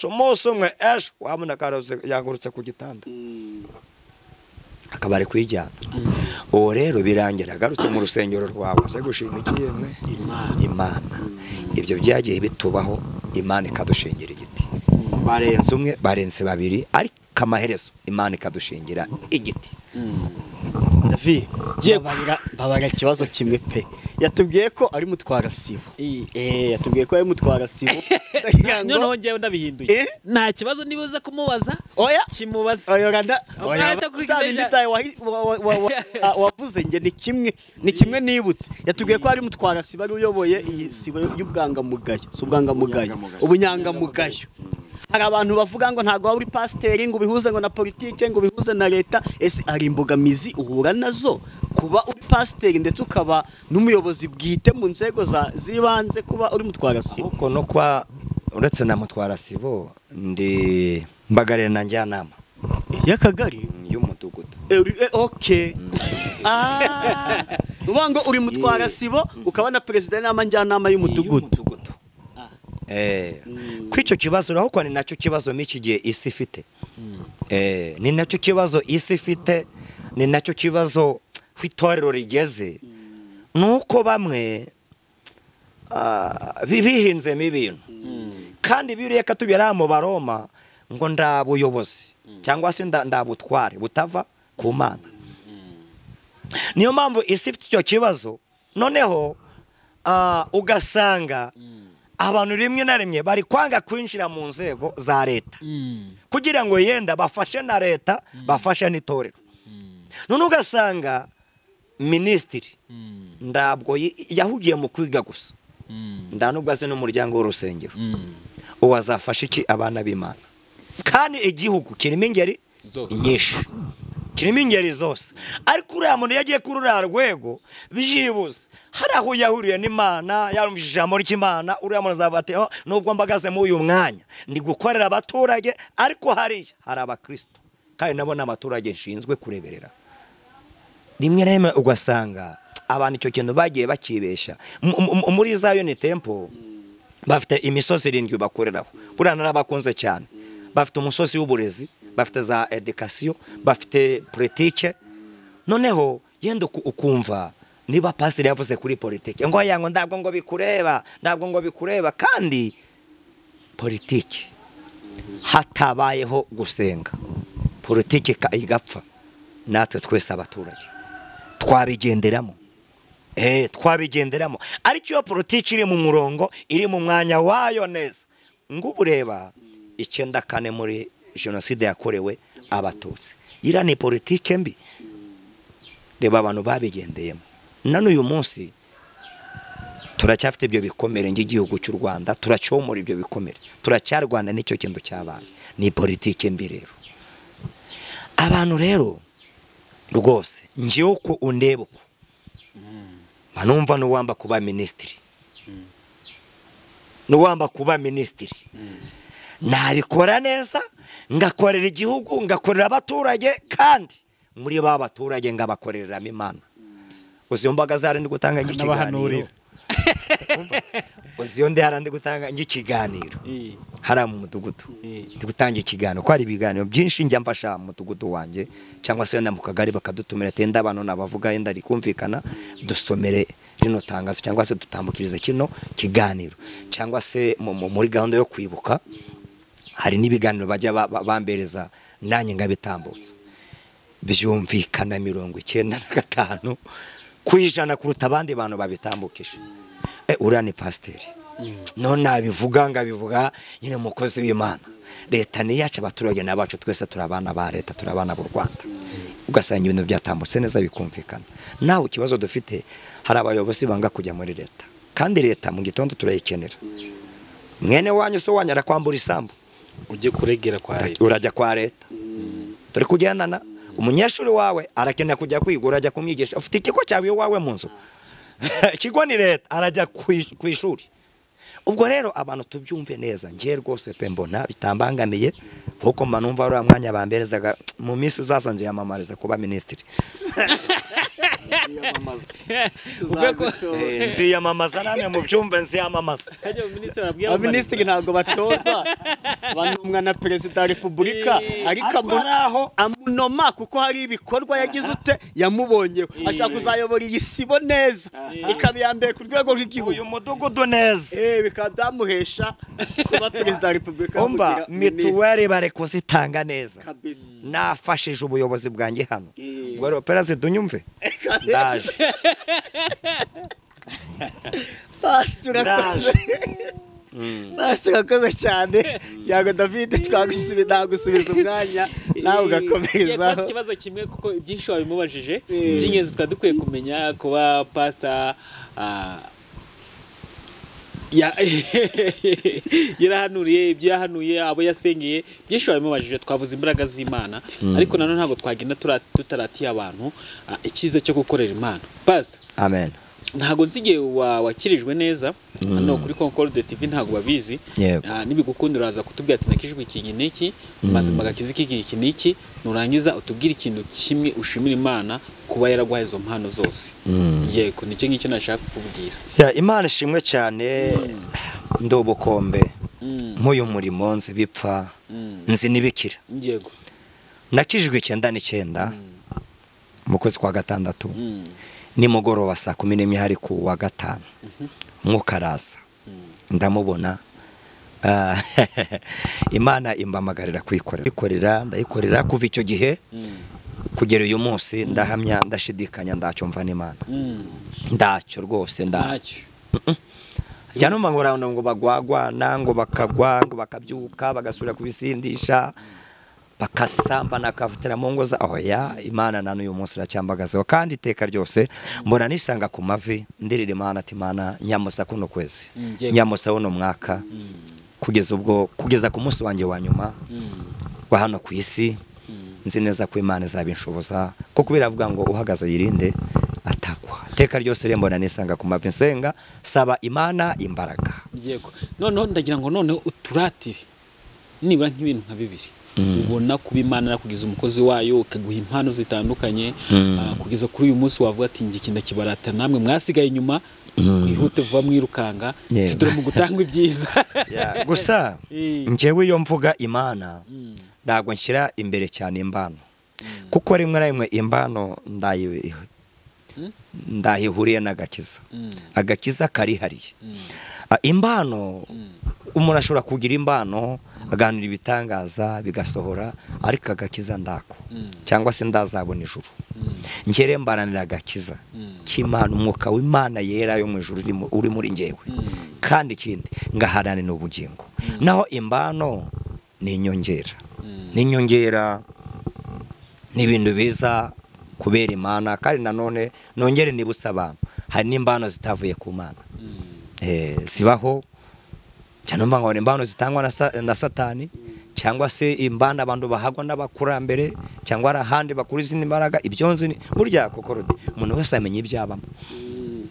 umunsi umwe ejo wabona karoze yagurutse ku gitanda akabari kwijyana. Uwo rero birangira agarutse mu rusengero rwawe aje gushima ikiyemwe Imana. Ibyo byagiye bitubaho, Imana ikadushingira igiti. Barenze umwe barenze babiri ariko amaherezo Imana ikadushingira igiti. David babara ikibazo kimwe pe yatubwiye ko ari mutwara sibo yatubwiye ko ari mutwara sibo noneho ngewe ndabihinduye nta kibazo nibuze kumubaza oya kimubaza wavuze nge ni kimwe nibutse yatubwiye ko ari mutwara sibo ari uyoboye iyi sibo y'ubwangamugayo ubunyangamugayo. Hari abantu bavuga ngo ntago uri pasiteri ngo bihuze ngo na politike ngo bihuze na leta, ese ari imbogamizi uhura nazo kuba uri pasiteri ndetse ukaba n'umuyobozi bwite mu nzego z'ibanze kuba uri mutwarasibo? Kuko no kwa uretse na mutwarasibo ndi mbagarira na njyanama y'akagari y'umudugudu. Okay. Uvuga ngo uri mutwarasibo ukaba na perezida n'ama njyanama y'umudugudu. Kw'icyo kibazo naho ko ni nacyo kibazo miki gihe isi ifite. Ni nacyo kibazo isi ifite, ni nacyo kibazo kw'itorero rigeze. Nuko bamwe bihinzemo ibintu kandi biriye katubira mu Baroma ngo ndabuyobozi cyangwa se ndabutware butava ku Mana. Niyo mpamvu isi ifite icyo kibazo, noneho ugasanga abantu rimwe na rimwe bari kwanga kwinjira mu nzego za leta kugira ngo yenda bafashe na leta bafashe n'itorero. None ugasanga minisitiri ndabwo yahugiye mu kwiga gusa, ndanubwo azi n'umuryango w'urusengero, uwazafasha iki abana b'Imana? Kandi igihugu kirimo ingeri nyinshi, kirimo ingeri zose, ariko uriya muntu yagiye kuri uriya rwego byibuze hari aho yahuriye n'Imana, yarumvise ijambo ry'Imana. Uriya muntu azavuga ati nubwo mbagaze muri uyu mwanya ndi gukorera abaturage, ariko hari abakristo kandi nabo n'abaturage nshinzwe kureberera. Rimwe na rimwe ugasanga abantu icyo kintu bagiye bakibesha. Muri Zion Temple bafite imisozi 7 bakoreraho, buriya narabakunze cyane. Bafite umusozi w'uburezi, bafite za education, bafite politique. Noneho yenda ukumva niba pasire yavuze kuri politique ngo yango ndabwo ngo bikureba, kandi politique hatabayeho gusenga, politique igapfa, natwe twese abaturage twabigenderamo. Twabigenderamo, ariko iyo politique iri mu murongo, iri mu mwanya wayo neza, ngo ureba 94 muri jenoside yakorewe abatutsi, ira ni politique mbi, reba abantu babigendeyemo. None uyu munsi turacyafite ibyo bikomere ng'igihugu cy'u Rwanda, turacyomora ibyo bikomere, turacyarwana n'icyo kintu cyabaye, ni politique mbi. Rero abantu rero rwose ngiye uko undeba uko manumva n'uwamba kuba minisitiri, n'uwamba kuba minisitiri nabikora neza, ngakorera igihugu, ngakorera abaturage, kandi muri ba baturage ngabakoreramo Imana. Uziyo mbaga zari ndi gutanga ikiganiro, uziyo ndi harandi gutanga ikiganiro hara mu mudugudu, ndi gutanga ikiganiro ko hari ibiganiro byinshi njya mfasha mu mudugudu wanjye, cyangwa se na mu kagari bakadutumira tenda abantu nabavuga yenda rikumvikana dusomere rino tangazo, cyangwa se dutambukirize kino kiganiro, cyangwa se muri gahunda yo kwibuka hari n'ibiganiro bajya bambereza nanjye ngabitambutsa, byumvikana 95% kwijana kuruta abandi bantu babitambukisha. Uriya ni pasiteri, none nabivuga ngabivuga nyine umukozi w'Imana. Leta ni yacu, abaturage n'abacu, twese turabana ba leta, turabana b'u Rwanda. Ugasanga ibintu byatambutse neza bikumvikana. Nawe ikibazo dufite, hari abayobozi banga kujya muri leta, kandi leta mu gitondo turayikenera. Mwene wanyu so wanyara kwambura isambu, ujye kuregera kwa leta, urajya kwa leta. Turi kugendana, umunyeshuri wawe arakenera kujya kwigura, ajya kumwigisha, ufite ikigo cyawe wawe mu nzu, ikigo ni leta, arajya ku ishuri. Ubwo rero abantu tubyumve neza, ngiye rwose pe mbona bitambangamiye, kuko manumva ari amwanya bamberezaga mu minsi zaza nziyamamariza kuba minisitiri. Nziyamamaza namwe mu byumve, nziyamamaza. Abaminisitiri ntabwo batorwa, banumwa na perezida wa repubulika, ariko amunaho amunoma kuko hari ibikorwa yagize ute yamubonyeho, ashaka kuzayobora iyi sibo neza, ikaba yambere ku rwego rw'igihugu, uyu mudugudu neza, bikaba byamuhesha kuba perezida wa repubulika. Umva mituweli bare kuzitanga neza, nafashije ubuyobozi bwanjye hano. Ubwo rero perezida unyumve, ndaje. Turakoze cyane, yago David, twagusubiza umwanya nawe ugakomerezaho. Ikibazo kimwe kuko ibyinshi wabimubajije, by'ingenzi twari dukwiye kumenya kuba pastor yarahanuriye ibyo yahanuye, abo yasengeye byinshi babimubajije, twavuze imbaraga z'Imana, ariko nanone ntabwo twagenda tutaratiye abantu icyiza cyo gukorera Imana. Pastor, amen. ntago nzigiye wakirijwe neza hano kuri Concorde TV, ntago babizi. Nibigukundira uraza kutubwira ati nakijwe iki n'iki, maze magakiza iki n'iki, nurangiza utubwira ikintu kimwe ushimira Imana kuba yaragwaye izo mpano zose. Yego, nicyo ngicyo nashaka kukubwira. Imana ishimwe cyane. Ndobokombe nk'uyu murimo nzi bipfa, nzi nibikira. Yego, nakijwe 9 mu kwezi kwa gatandatu, nimugoroba saa 10 hari ku wa gatanu, mwukaraza ndamubona. Imana imbamagarira kwikorera, ndayikorera kuva icyo gihe kugera uyu munsi. Ndahamya, ndashidikanya, ndacyo mva n'Imana, ndacyo rwose, ndacyo. Cyane ngo bagwagwa nango bakagwa, ngo bakabyuka bagasubira kubisindisha, bakasamba nakafatira mu ngo za oya. Imana nanu uyu munsi racyambagazeho, kandi iteka ryose mbona nisanga ku mavi ndirira Imana ati Imana nyamusa kuno kwezi, nyamusa uno mwaka, kugeza ku munsi wanjye wa nyuma wa hano ku isi. Nzi neza ko Imana izabinshoboza, kuko biravuga ngo uhagaze yirinde atakwa. Iteka ryose mbona nisanga ku mavi nsenga, saba Imana imbaraga. Yego, none ndagira ngo none uturatire nibura nk'ibintu nka bibiri ubona kuba Imana yakugize umukozi wayo, ukaguha impano zitandukanye, kugeza kuri uyu munsi wavuga ati ngi kinda kibarata, namwe mwasigaye inyuma ihute vuba mwirukanga tudore mu gutanga ibyiza. Gusa njyewe iyo mvuga Imana ntabwo nshyira imbere cyane impano, kuko rimwe na rimwe impano ndahihuriye n'agakiza. Agakiza karihariye. Impano umuntu ashobora kugira impano aganira ibitangaza bigasohora, ariko agakiza ndako cyangwa se ndazabona ijuru. Ngere mbaranira agakiza k'Imana, umwuka w'Imana yera yo mu ijuru uri muri njyewe, kandi ikindi ngaharanira ubugingo. Naho impano ni inyongera, n'ibintu biza kubera Imana. Kandi nanone nongere nibutsa abantu, hari n'impano zitavuye ku Mana. Sibaho cyane ngo impano zitangwa na Satani, cyangwa se impano abantu bahagwa n'abakurambere, cyangwa arahandi bakuri izindi mbaraga. Ibyo nzi burya Concorde umuntu wese amenya ibyabamo,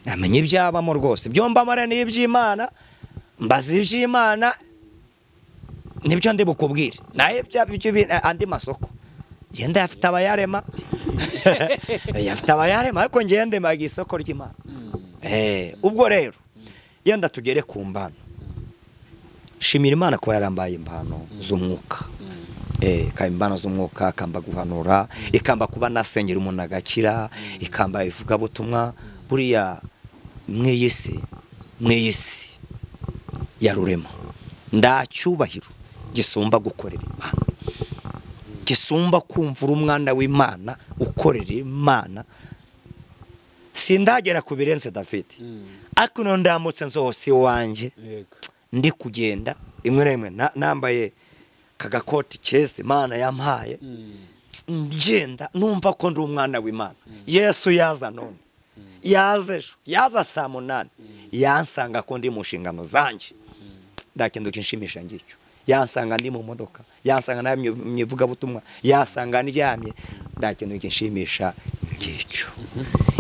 amenya ibyabamo rwose. Byomba mara n'iby'Imana, mbazi iby'Imana nibyo ndi bukubwire. Naye andi masoko yenda yafite abayarema, yafite abayarema, ariko ngende mbaga isoko ry'Imana. Ubwo rero yenda tugere ku mbano. Shimira Imana kuba yarambaye impano z'umwuka. Kandi impano z'umwuka, akamba guhanura, ikamba kuba nasengera umuntu agakira, ikamba ivuga butumwa. Buriya mw'iyisi ya rurema ndacyubahiro gisumba gukorera Imana, gisumba kumvura umwana w'Imana ukorera Imana. Sindagera ku birenze David, ariko no ndamutse nzose wanje ndi kugenda rimwe na rimwe nambaye kagakoti keza Imana yampaye, ngenda numva ko ndi umwana w'Imana. Yesu yaza none, yaza saa 8, yansanga ko ndi mu nshingano zanje, ndakenduka inshimisha ngicyo. Yansanga ndi mu modoka, yansanga namye myivuga butumwa, yansanga ndyamye, ndakenduka inshimisha ngicyo.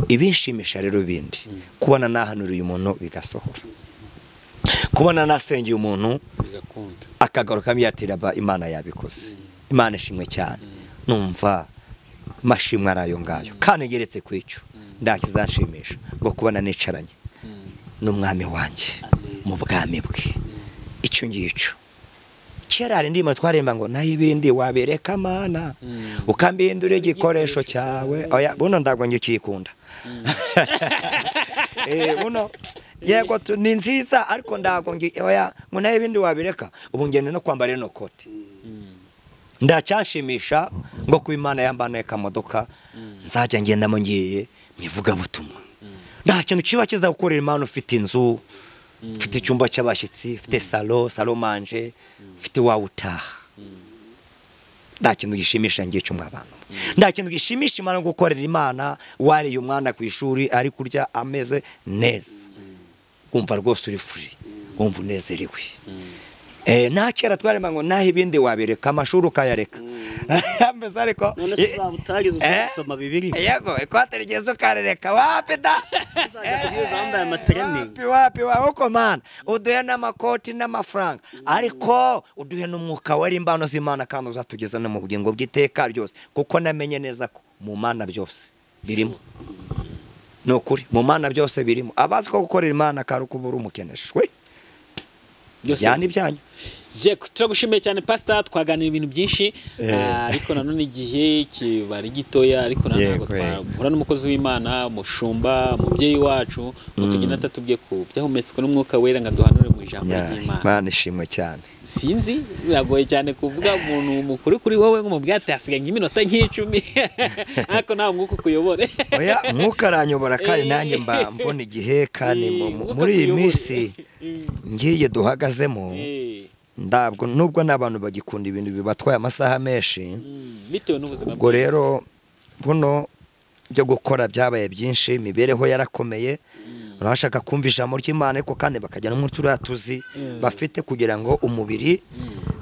Ibishimisha rero bindi kubona nahanuriye umuntu bigasohora, kubona nasengeye umuntu akagaruka myatiraba, Imana yabikoze. Imana ishimwe cyane. Numva mashimwe arayo ngayo, kandi geretse kwicyo ndakizanshimisha ngo kubona nicaranye n'umwami wanjye mu bwami bwe. Icyo ngicyo cyerare ndimo twaremba ngo naho ibindi wabereka Mana ukambindura igikoresho cyawe. Oya buno ndago ngikikunda. Buno yego ni nziza, ariko ndago oya ngo naho ibindi wabireka. Ubu ngende no kwambara no kote ndacyashimisha ngo ku Imana yambanaye kamodoka, nzajya ngenda mu ngiye nyivuga butumwa. Nta kintu kiba kiza gukorera Imana ufite inzu, ufite icyumba cy'abashyitsi, ufite salo manje, ufite wawe utaha. Nta kintu gishimisha ngiye cyo mw'abantu, nta kintu gishimisha Imana gukorera Imana wariye umwana ku ishuri ari kurya ameze neza, kumva rwose uri free. wumva unezerewe. Nta kera twarema ngo naho ibindi wabireka amashuri ukayareka mbese ariko none se uzaba utarize gusoma Bibiliya yego ikote rigeze ukarereka wapi da zambaye amatrening wapi uko mana uduhe n'amakoti n'amafaranga ariko uduhe n'umwuka wera imbano z'Imana kandi uzatugeza no mu bugingo bw'iteka ryose kuko namenye neza ko mu Mana byose birimo. Nokuri mu Mana byose birimo. Abazi ko gukorera Imana karukubura umukeneshwe yani byanyu. Jeko turagushimiye cyane pastor, twaganira ibintu byinshi ariko nanone igihe kibari gitoya, ariko ntabwo twahura n'umukozi w'Imana, mushumba, mubyeyi wacu mutugina tatubwiye ko byahumetswe n'umwuka wera nga duhanure mu ijambo ry'Imana. Mana ishimwe cyane. Sinzi biragoye cyane kuvuga umuntu mukuru kuri wowe ngo mubwate hasigaye nk'iminota nk'icumi ariko nawe mwuka kuyobore. Oya mwuka aranyobora kandi nanjye mba mbona igihe kandi muri iyi minsi ngiye duhagazemo ndabwo nubwo n'abantu bagikunda ibintu bibatwaye amasaha menshi bitewe n'ubuzima bwo. Rero buno byo gukora byabaye byinshi, imibereho yarakomeye, urashaka kumva ijambo ry'Imana ariko kandi bakajya no mu turatuzi bafite kugira ngo umubiri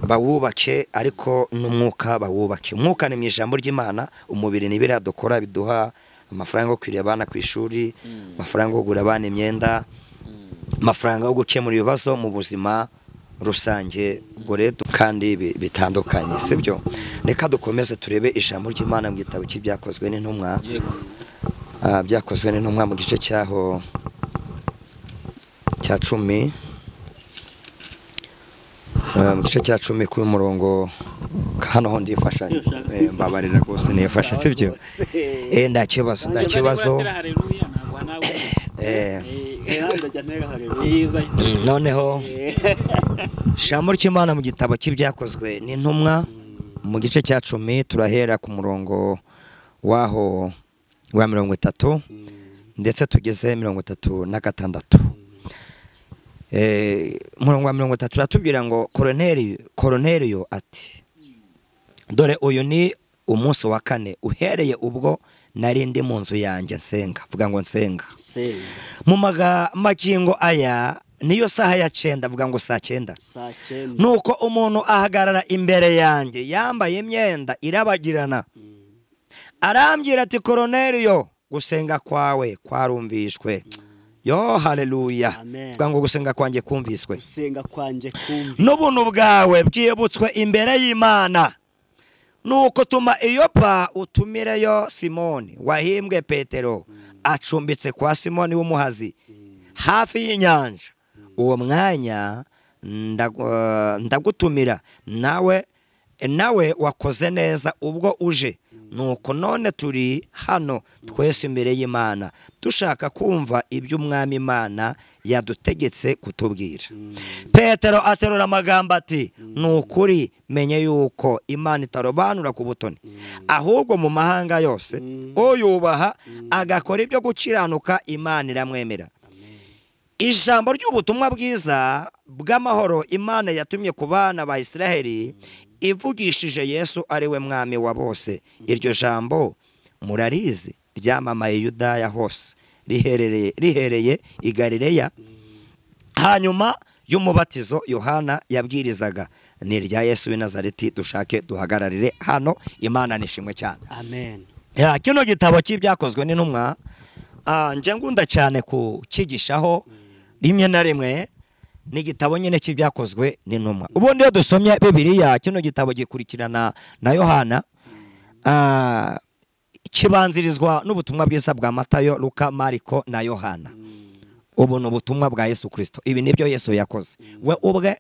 bawubake ariko n'umwuka bawubake. Umwuka ni mu ijambo ry'Imana, umubiri ni biriya dukora biduha amafaranga yo kwirira abana ku ishuri, amafaranga yo kugura abana imyenda, amafaranga yo gukemura ibibazo mu buzima rusange gore kandi bitandukanye, sibyo? Reka dukomeze turebe ijambo ry'Imana mu gitabo cy'ibyakozwe n'intumwa. Byakozwe n'intumwa mu gice cyaho cya 10 mu gice cya 10 kuri murongo hano ho ndifasha mbabarira rwose nifasha, sibyo? Nda kibazo noneho ijambo ry'Imana mu gitabo cy'ibyakozwe n'intumwa mu gice cya 10 turahera ku murongo waho wa 30 ndetse tugeze 36. Murongo wa 30 ratubwira ngo Koroneliyo ati dore uyu ni umunsi wa 4 uhereye ubwo nari ndi mu nzu yanjye nsenga. Vuga ngo nsenga. Mu magingo aya niyo saha ya 9, vuga ngo saa 9. Nuko umuntu ahagarara imbere yanjye yambaye imyenda irabagirana arambwira ati Koroneliyo, gusenga kwawe kwarumvishwe. Yo haleluya. Vuga ngo gusenga kwanjye kumviswe. N'ubuntu bwawe bwibutswe imbere y'Imana. Nuko tuma Iyopa utumireyo Simoni wahimbwe Petero, acumbitse kwa Simoni w'umuhazi hafi y'inyanja. Uwo mwanya ndagutumira nawe wakoze neza ubwo uje. Nuko none turi hano twese imbere y'Imana dushaka kumva ibyo umwami Imana yadutegetse kutubwira. Petero aterura amagambo ati nukuri menye yuko Imana itarobanura ku butoni, ahubwo mu mahanga yose uyubaha agakora ibyo gukiranuka Imana iramwemera. Ijambo ry'ubutumwa bwiza bw'amahoro Imana yatumye ku bana ba Isiraheli ivugishije Yesu ari we mwami wa bose. Iryo jambo murarizi ryamamaye Yudaya hose rihereye i Galileya. Hanyuma y'umubatizo Yohana yabwirizaga ni rya Yesu w'i Nazareti dushake duhagararire hano. Imana nishimwe cyane. Amen. Kino gitabo cy'ibyakozwe n'intumwa nje ngunda cyane kukigishaho rimwe na rimwe. Ni gitabo nyine cy'ibyakozwe n'intumwa. Ubundi iyo dusomye Bibiliya kino gitabo gikurikirana na Yohana, kibanzirizwa n'ubutumwa bwiza bwa Matayo, Luka, Mariko na Yohana. Ubu ni ubutumwa bwa Yesu Kristo. Ibi nibyo Yesu yakoze we ubwe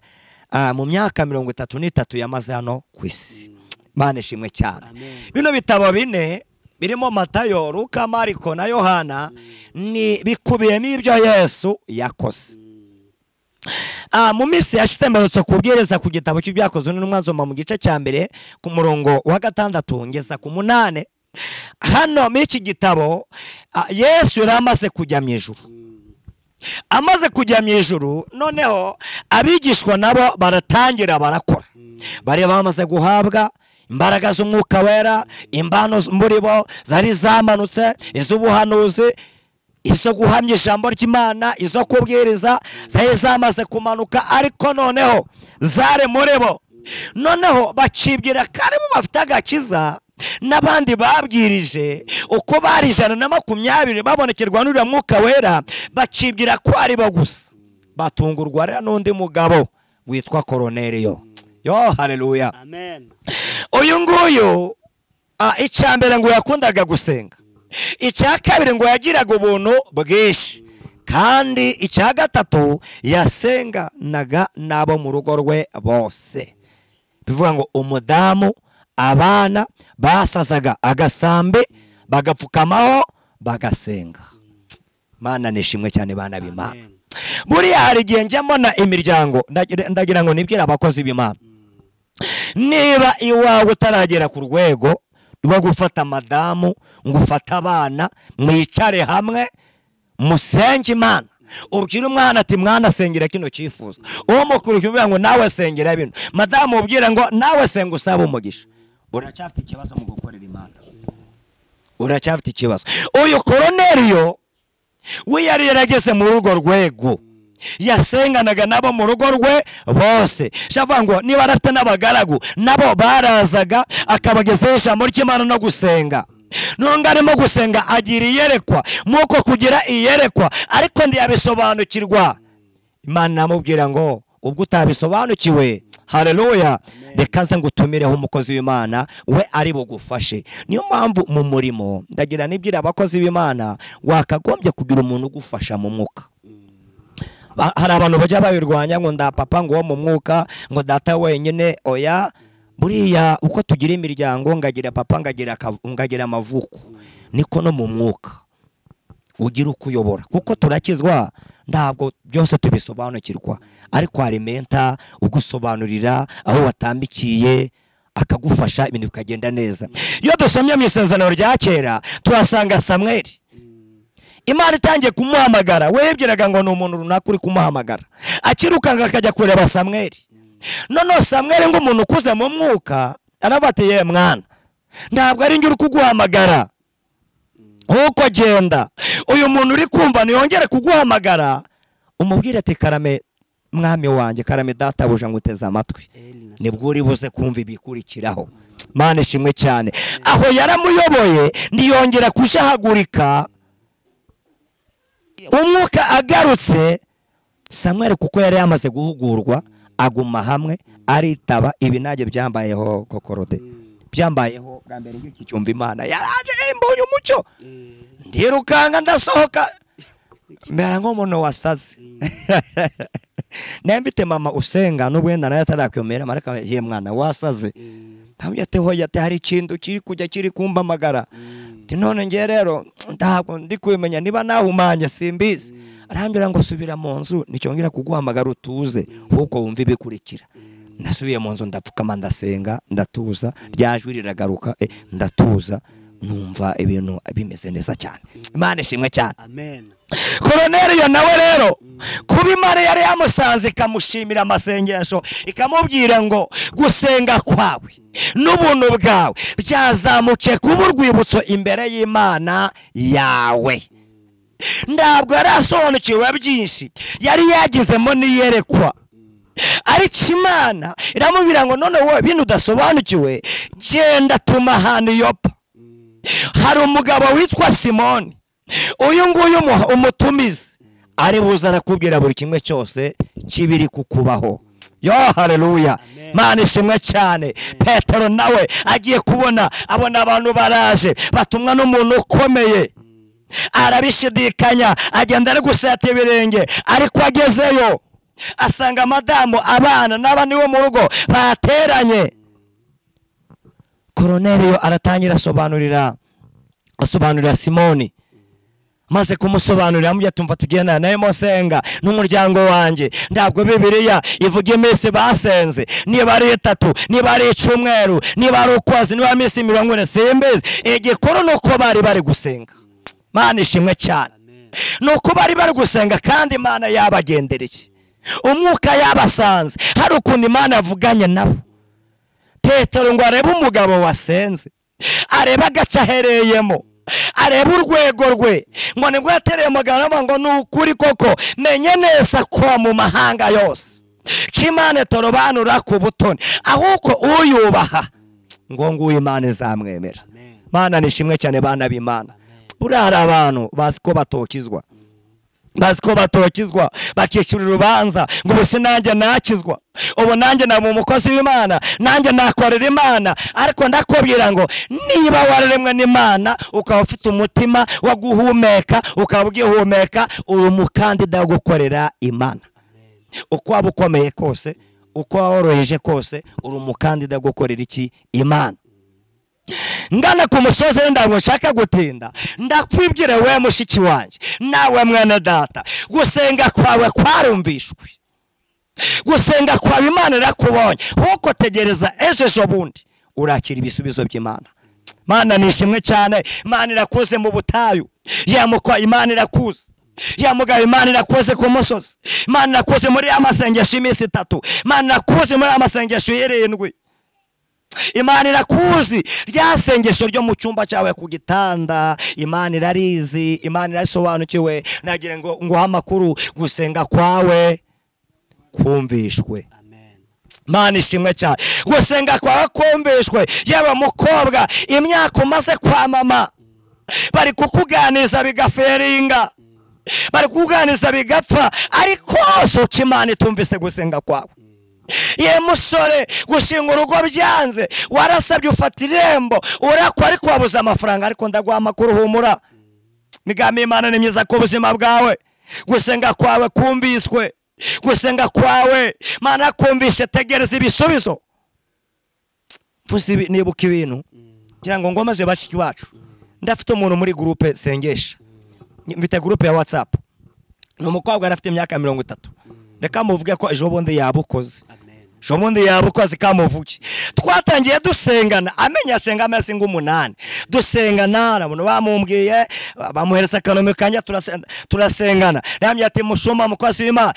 mu myaka 33 yamaze hano ku isi. Imana ishimwe cyane. Bino bitabo bine birimo Matayo, Luka, Mariko na Yohana ni bikubiyemo ibyo Yesu yakoze. Mu minsi yashize mbarutse kubwiriza ku gitabo cy'ibyakozwe n'intumwa nzoma mu gice cya mbere ku murongo wa 6 ngeza ku 8. Hano muri iki gitabo Yesu yari amaze kujya mu ijuru. Amaze kujya mu ijuru noneho abigishwa nabo baratangira barakora. Bari bamaze guhabwa imbaraga z'umwuka wera, imbano muri bo zari zamanutse, iz'ubuhanuzi. izo guhamya ijambo ry'Imana, izo kubwiriza zari zamaze kumanuka, ariko noneho zare muri bo. Noneho bacibwira kare bo bafite agakiza n'abandi babwirije uko bari 120 babonekerwa n'uriya mwuka wera, bacibwira ko ari bo gusa. Batungurwa rero n'undi mugabo witwa Koroneliyo. Yo, haleluya, amen. Uyu nguyu icyambere ngo yakundaga gusenga, icya kabiri ngo yagiraga ubuntu bwinshi, kandi icya gatatu yasenganaga nabo mu rugo rwe bose. Bivuga ngo umudamu, abana basazaga agasambe bagapfukamaho bagasenga. Mana nishimwe cyane bana b'Imana. Buriya hari igihe njya mbona imiryango, ndagira ngo nibwira abakozi b'Imana, niba iwawe utaragera ku rwego rwo gufata madamu ngo ufate abana mwicare hamwe musenge Imana, ubwira umwana ati mwana sengera kino cyifuzo, uwo mukuru cyubira ngo nawe sengera bino, madamu ubwira ngo nawe senga usaba umugisha, uracyafite ikibazo mu gukorera Imana, uracyafite ikibazo. Uyu Koroneliyo we yari yarageze mu rugo rwego, yasenganaga nabo mu rugo rwe bose. Shavuga ngo niba arafite n'abagaragu nabo barazaga akabagezaho ijambo ry'Imana no gusenga. Nunga arimo gusenga agira iyerekwa, muko kugira iyerekwa ariko ndiyabisobanukirwa. Imana namubwira ngo ubwo utabisobanukiwe, haleluya, reka nze ngutumireho umukozi w'Imana we ari bugufashe. Niyo mpamvu mu murimo ndagira nibwira abakozi b'Imana wakagombye kugira umuntu ugufasha mu mwuka. Hari abantu bajya babirwanya ngo nda papa ngo mu mwuka ngo data wenyine. Oya, buriya uko tugira imiryango, ngagira papa ngagira amavuko, niko no mu mwuka ugira ukuyobora, kuko turakizwa ntabwo byose tubisobanukirwa, ariko hari menta ugusobanurira aho watambikiye akagufasha ibintu bikagenda neza. Iyo dusomye mu isezerano rya kera tuhasanga Samweli, Imana itangiye kumuhamagara, webwiraga ngo ni umuntu runaka uri kumuhamagara, akirukanga akajya kureba Samweli. None Samweli ngo umuntu ukuze mu mwuka arabateye, mwana ntabwo ari njye uri kuguhamagara, uko genda uyu muntu uri kumva niyongere kuguhamagara umubwire ati karame mwami wanjye, karame databuja nguteze amatwi, nibwo uri buze kumva ibikurikiraho. Mana ishimwe cyane. Aho yaramuyoboye niyongera kushahagurika, umwuka agarutse Samweli kuko yari yamaze guhugurwa aguma hamwe aritaba. Ibi nanjye byambayeho kokorode, byambayeho bwa mbere ngiki cyumva Imana yaraje mbonye umucyo, ndirukanga ndasohoka mbera nk'umuntu wasaze. Nembite mama usenga n'ubwenda nayo atarakwemera, maraka ye mwana wasaze, ntabyateho yate hari ikintu kiri kujya kiri kumbamagara. None nge rero ntabwo ndi kwimenya niba nahumanye simbizi. Arambira ngo subira mu nzu nicyongera kuguhamagara utuze kuko wumva ibikurikira. Nasubiye mu nzu ndapfukama ndasenga ndatuza, ryajwi riragaruka ndatuza, numva ibintu bimeze neza cyane. Imana ishimwe cyane, amen. Koroneliyo nawe rero kuba Imana yari yamusanze ikamushimira amasengesho, ikamubwira ngo gusenga kwawe n'ubuntu bwawe byazamuke kuba urwibutso imbere y'Imana yawe. Ntabwo yari asobanukiwe byinshi, yari yagizemo n'iyerekwa, ariko Imana iramubwira ngo none wowe bintu udasobanukiwe genda tuma ahantu Yopa. Hari umugabo witwa Simoni, uyu nguyu umutumizi ari buza arakubwira buri kimwe cyose kibiri kukubaho. Yo, haleluya, Mana ishimwe cyane. Petero nawe agiye kubona abona abantu baraje batumwa n'umuntu ukomeye, arabishidikanya agenda ari gusata ibirenge, ariko agezeyo asanga madamu, abana n'abandi bo mu rugo bateranye. Koroneliyo aratangira asobanurira Simoni, maze kumusobanurira amubwira tumva tugenda naye mosenga n'umuryango wanjye. Ntabwo Bibiliya ivuga iminsi basenze, niba ari 3, niba ari 1, niba ari ukwezi, niba iminsi 40 simbizi. Igikuru nuko bari gusenga. Mana ishimwe cyane, nuko bari gusenga kandi Imana yabagendereye, umwuka yabasanze. Hari ukuntu Imana yavuganye nabo. Petero ngo arebe umugabo wasenze, areba agace ahereyemo, areba urwego rwe ngo nibwo yatereye amagambo ngo ni ukuri koko menye neza ko mu mahanga yose Imana torobanura ku butoni ahubwo uyubaha ngo nguyu Imana izamwemera. Mana nishimwe cyane bana b'Imana. Burara abantu bazi ko batokizwa, bazi ko batokizwa bakishyura urubanza ngo bose nanjye nakizwa, ubu nanjye na mu mukozi w'Imana nanjye nakorera Imana. Ariko ndakubwira ngo niba wararemwe n'Imana ukaba ufite umutima wo guhumeka ukaba ugihumeka, uri umukandida wo gukorera Imana. Uko waba ukomeye kose, uko woroheje kose, uri umukandida wo gukorera iki? Imana. Ngana ku musozi ndango nshaka gutinda, ndakwibwira we mushiki wanjye nawe mwene data, gusenga kwawe kwarumvishwe, gusenga kwawe Imana irakubonye. Uko tegereza ejo bundi urakira ibisubizo by'Imana. Mana nishimwe cyane, Imana irakuze mu butayu, yamukwa Imana irakuze, yamugaye Imana irakoze ku musozi, Imana irakoze muri amasengesho iminsi 3, Imana irakoze muri amasengesho 7, Imana irakuzi rya sengesho ryo mu cyumba cyawe ku gitanda. Imana irarizi, Imana irasobanukiwe. Nagira ngo nguha amakuru, gusenga kwawe kumvishwe. Mana ishimwe cyane, gusenga kwawe kumvishwe. Yewe mukobwa, imyaka umaze kwa mama bari kukuganiza bigaferinga, bari kukuganiza bigapfa, ariko soca Imana itumvise gusenga kwawe. Ye musore, gushinga urugo byanze, warasabye ufata irembo urakwa ariko wabuze amafaranga. Ariko ndaguha amakuru, humura, migambi Imana ni myiza ku buzima bwawe. Gusenga kwawe kumviswe, gusenga kwawe Mana kumvishe, tegereza ibisubizo. Fusi nibuka ibintu kugira ngo ngomaze bashiki bacu. Ndafite umuntu muri groupe sengesha, mfite groupe ya WhatsApp, ni umukobwa arafite imyaka 30. Reka muvuge ko ejo bundi yabukoze, ejo bundi yabukoze kamuvuge. Twatangiye dusengana, amenya senga amezi 8, dusengana abantu bamumbwiye, bamuhereza akanome kanya, turasengana. Namye ati mushoma mukozi w'Imana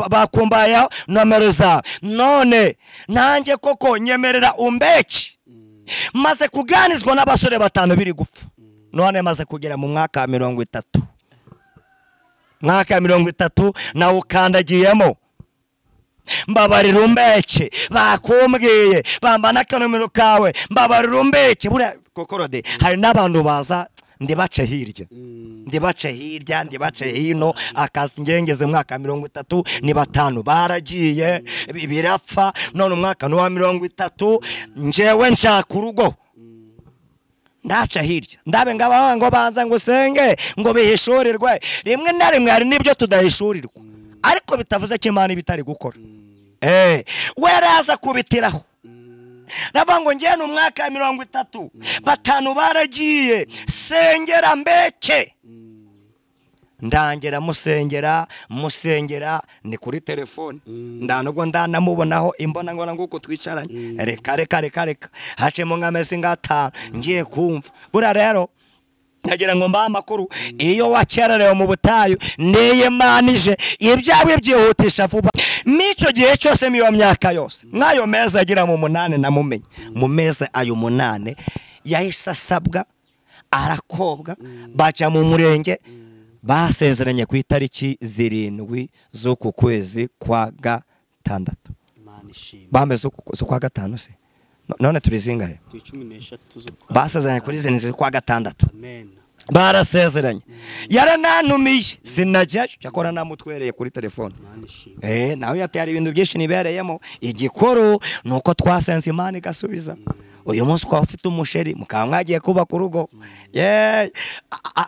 bakumbaye nomero za none nanjye koko nyemerera umbeki. Maze kuganizwa n'abasore 5 biri gupfa, none maze kugera mu mwaka 30, mwaka 30 na ukandagiyemo. Mbabarira umbeke, bakumbwiye bambana akanomero kawe, mbabarira umbeke. Buriya kokorode hari n'abantu baza ndibace hirya, ndibace hirya, ndibace hino, akazi ngengeze mwaka 30 ni 5 baragiye birapfa. None umwaka no wa 30 njewe nshaka urugo, ndaca hirya ndabe ngaba ngo banza ngo senge ngo bihishurirwe. Rimwe na rimwe hari nibyo tudahishurirwa, ariko bitavuze ko Imana bitari gukora. Weraza kubitiraho, nabango ngiye no mwaka 30 5 baragiye, sengera mbeke. Ndangera musengera ni kuri telefone, ndanogo ndanamubonaho imbona ngo nguko twicaranye. Reka hace mu nkamesi 5 ngiye kumva. Bura rero nagira ngo mba amakuru, iyo wakererewe mu butayu neye manije ibyawe byihutisha vuba. Mico gihe cyose miyo myaka yose mwayo meza agira mu 8 namumenye. Mu meza ayo 8 yahise asabwa, arakobwa, baca mu murenge, basezeranye ku itariki 7 z'uku kwezi kwa 6. Bameze zo kwa 5 se, none turizingahe? 16 basezeranye kuri 7 kwa 6. Barasezeranye, yaranantumiye sinajya cyakora namutwereye kuri telefone. Nawe yatari ibintu byinshi nibereyemo. Igikoro nuko twasenze Imana igasubiza. Uyu munsi kwa ufite umusheri mukaba mwagiye kuba ku rugo,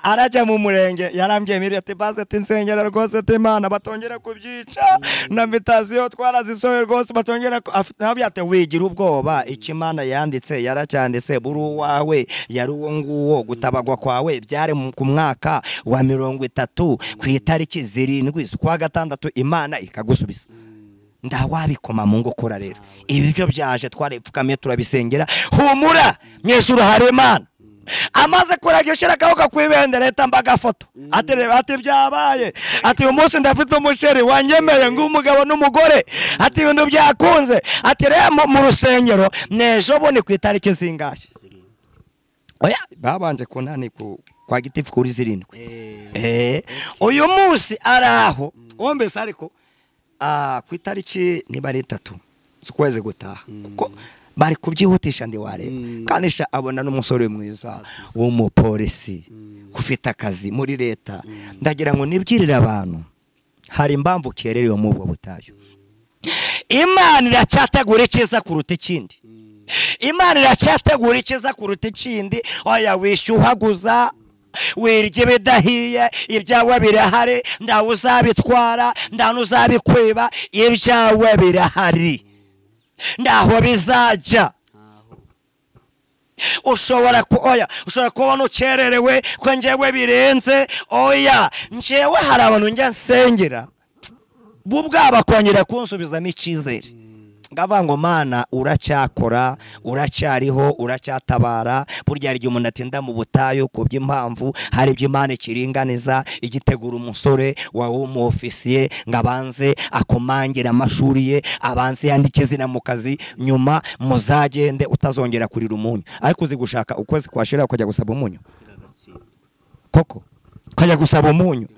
araja mu murenge, yarambye miri ati baze tinsengera rwose ati Imana batongera kubyica na invitation twarazisohoye rwose batongera. Nawe ati wigira ubwoba, iki Imana yanditse yaracyanditse, buru wawe yari uwo nguwo. Gutabagwa kwawe byari ku mwaka wa 30 ku itariki 7 z'ukwa 6 Imana ikagusubiza. Ndawabikoma mu ngokora rero. Ibi byo byaje twarepfukamye turabisengera. Humura mweshuru hari Imana. Amaze kuragishira kahoka kwibendera etambaga foto. Ati byabaye. Ati uyu munsi ndafite umusheri wanyemeye ng'umugabo n'umugore. Ati ibintu byakunze. Ati rero mu rusengero nejo bone ku itariki zingahe. oya babanje kunani kwa gitifu kuri 7 uyu munsi araho wombese ariko ku itariki niba ari 3 z'ukwezi gutaha kuko bari kubyihutisha ndi wareba kandi abona n'umusore mwiza w'umupolisi ufite akazi muri leta ndagira ngo nibwirire abantu hari impamvu kererewe mu bwo butayo. Imana iracyategura icyiza kuruta ikindi. Imana iracyategura icyiza kuruta ikindi. Oya wishyuhaguza wirye bidahiye ibyawe birahari ndawe uzabitwara ndawe uzabikwiba ibyawe birahari ndaho bizajya. Ushobora kubona ukererewe ko njyewe birenze. Oya njyewe hari abantu njya nsengera bubwaba kongera kunsubizamo icyizere ngavuga ngo Mana uracyakora uracyariho uracyatabara. Burya hari igihe umuntu atinda mu butayu ku by'impamvu hari ibyo Imana ikiringaniza igitegura umusore wawe w'umufisiye ngo abanze akomangira amashuri ye abanze yandike izina mu kazi nyuma muzagende utazongera kurira umunyu. Ariko uzi gushaka ukwezi kwashira ukajya gusaba umunyu koko ukajya gusaba umunyu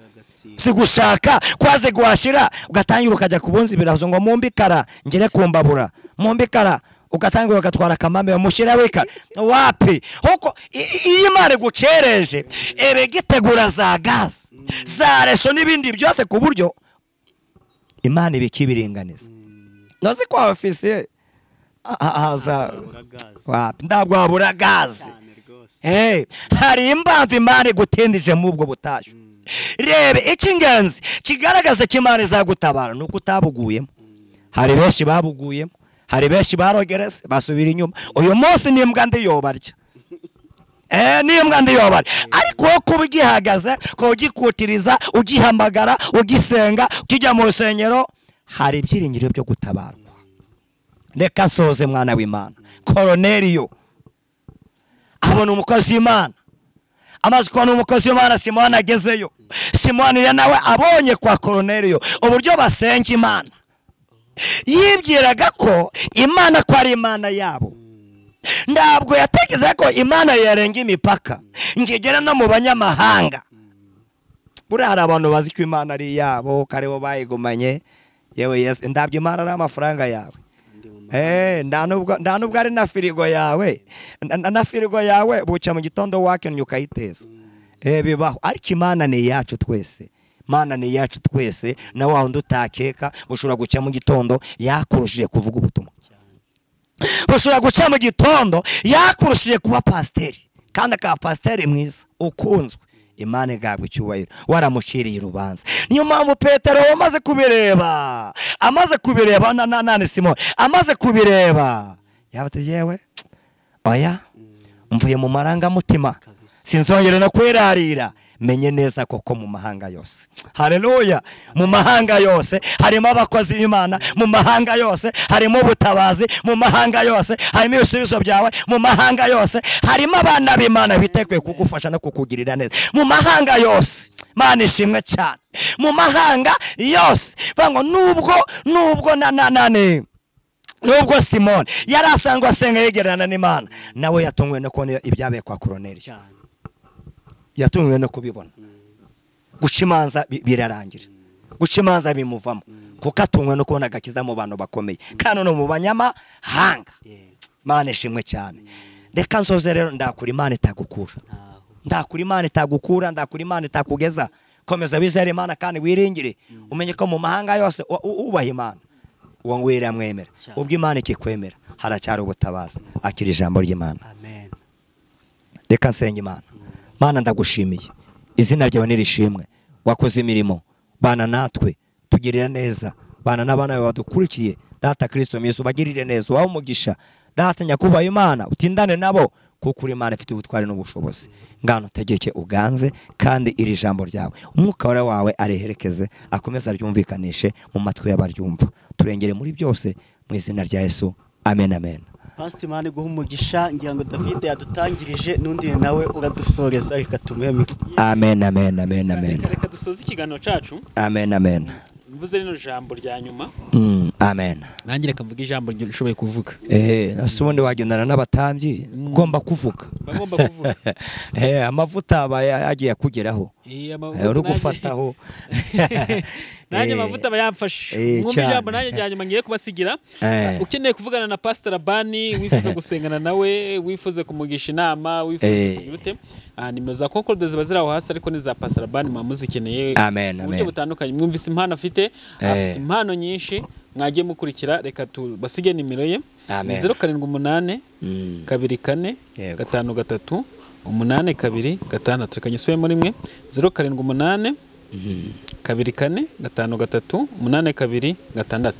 si gushaka kwaze guhashira ugatangira ukajya kubunza ibirazo ngo mumbikara ngere kumbabura mumbikara ugatangira ugatwara akamame mushira weka wapi huko iyo Imana gucereje gitegura za gas za reso n'ibindi byose ku buryo Imana ibikibiringaniza nozi kwa ofisiye aza wapi ndabwo abura gazi hari impamvu Imana gutindije mu ubwo butayo. Rebe icy'ingenzi kigaragaza ko Imana izagutabara nuko utabuguyemo. Hari benshi babuguyemo, hari benshi barogerese basubira inyuma. Uyu munsi n'imbwa ndi yobarya n'imbwa ndi yobarya ariko kuba ugihagaze ko ugikutiriza ugihamagara ugisenga ukijya mu rusengero hari ibyiringiro byo gutabarwa. Reka nsoze mwana w'Imana. Korneliyo abona umukozi w'Imana amaze kubona umukozi w'Imana Simoni agezeyo. Simoni nawe abonye kwa Korneliyo uburyo basenga Imana yibwiraga ko Imana ko ari Imana yabo. Ndabwo yategeza ko Imana yarenga imipaka ngegera no mu banyamahanga. Buri hari abantu bazi ko Imana ari yabo karebo bayigumanye yewe Yesu ndabyo Imana ari amafaranga yawe. Ndanubwo ari na firigo yawe na firigo yawe buca mu gitondo wakenya ukayiteza bibaho ariko Imana ni yacu twese. Imana ni yacu twese na wa wundi utakeka bushobora guca mu gitondo yakurushije kuvuga ubutumwa bushobora guca mu gitondo yakurushije kuba pasiteri kandi akaba pasiteri mwiza ukunzwe. Imana igabwa icyubahiro waramushiriye urubanza. Niyo mpamvu Petero amaze kubireba na Simoni amaze kubireba yabategewe oya mvuye mu marangamutima sinzongera no kwirarira. Menye neza koko mu mahanga yose haleluya mu mahanga yose harimo abakozi b'Imana mu mahanga yose harimo ubutabazi mu mahanga yose harimo ibisubizo byawe mu mahanga yose harimo abana b'Imana biteguye kugufasha no kukugirira neza mu mahanga yose. Mana ishimwe cyane mu mahanga yose vango nubwo Simoni yari asangwa asenga yegerana n'Imana nawe yatungwe no kubona ibyabaye kwa Korneliyo yatungwe no kubibona gucimanza birarangira gucimanza bimuvamo kuko atungwe no kubona agakiza mu bantu bakomeye kandi no mu banyamahanga. Mana ishimwe cyane. Reka nsoze rero ndakura Imana itagukura ndakura Imana itakugeza. Komeza bizere Imana kandi wiringire umenye ko mu mahanga yose ubaha Imana uwo ngwira mwemera ubwo Imana ikikwemera haracyari ubutabazi. Akira ijambo ry'Imana. Amen. Reka nsenga Imana. Mana ndagushimiye izina ryawe nirishimwe wakoze imirimo bana natwe tugirira neza bana n'abana badukurikiye data Kristo Yesu bagirire neza waho umugisha data nyakubaha Imana utindane nabo kuko uri Imana ifite ubutware n'ubushobozi ngano tegeke uganze kandi iri jambo ryawe umwuka wawe areherekeze akomeza aryumvikanishe mu matwi y'abaryumva turengere muri byose mu izina rya Yesu amen amen. Pastor Imana guha umugisha ngira ngo David yadutangirije n'undi nawe uradusoreza reka tumeme. Amen. Reka dusoze ikiganiro cyacu. Amen. Mvuze rino jambo rya nyuma. amen. nanjye reka mvuge ijambo nshoboye kuvuga. Nase ubundi wagendana n'abatambyi ugomba kuvuga. Bagomba kuvuga. Amavuta aba yagiye akugeraho uri gufataho. Nanjye amavuta bayamfashe. Mwumva ijambo nanjye ryanyuma ngiye kubasigira. Ukeneye kuvugana na Pastor Labani, wifuza gusengana nawe, wifuza kumugisha inama, wifuza kugira ute, nimero za Concord ziba ziri aho hasi, ariko ni za Pastor Labani muzikeneye mu buryo butandukanye. Mwumvise impano afite impano nyinshi, mwagiye mukurikira. Reka tubasige nimero ye, 078 24 53 826. Reka nyisubiremo rimwe, 078 24 53 826.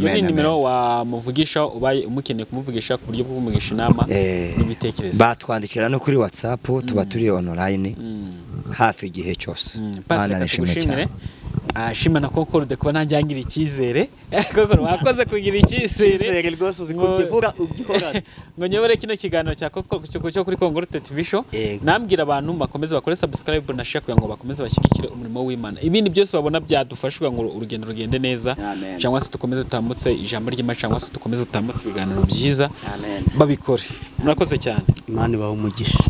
Iyo ni nimero wamuvugisha ubaye umukeneye kumuvugisha ku buryo bw'umugisha inama n'ibitekerezo. Batwandikira no kuri WhatsApp, tuba turi online hafi igihe cyose. Bana nishimire. Shima na Concord kuba nanjyangira icyizere. Koko wakoze kugira icyizere rwose uzikugihura ugihorana. Ngo nyobore kino kiganiro cya cyo kuri Concord TV show. Nambwira abantu bakomeze bakore subscribe na share kugira ngo bakomeze bashyigikire umurimo w'Imana. Ibindi byose babona byadufashwa ngo urugendo rugende neza, cyangwa se tukomeze tutambutse ijambo ry'Imana, cyangwa se tukomeze tutambutse ibiganiro byiza babikore. Murakoze cyane. Imana ibahe umugisha.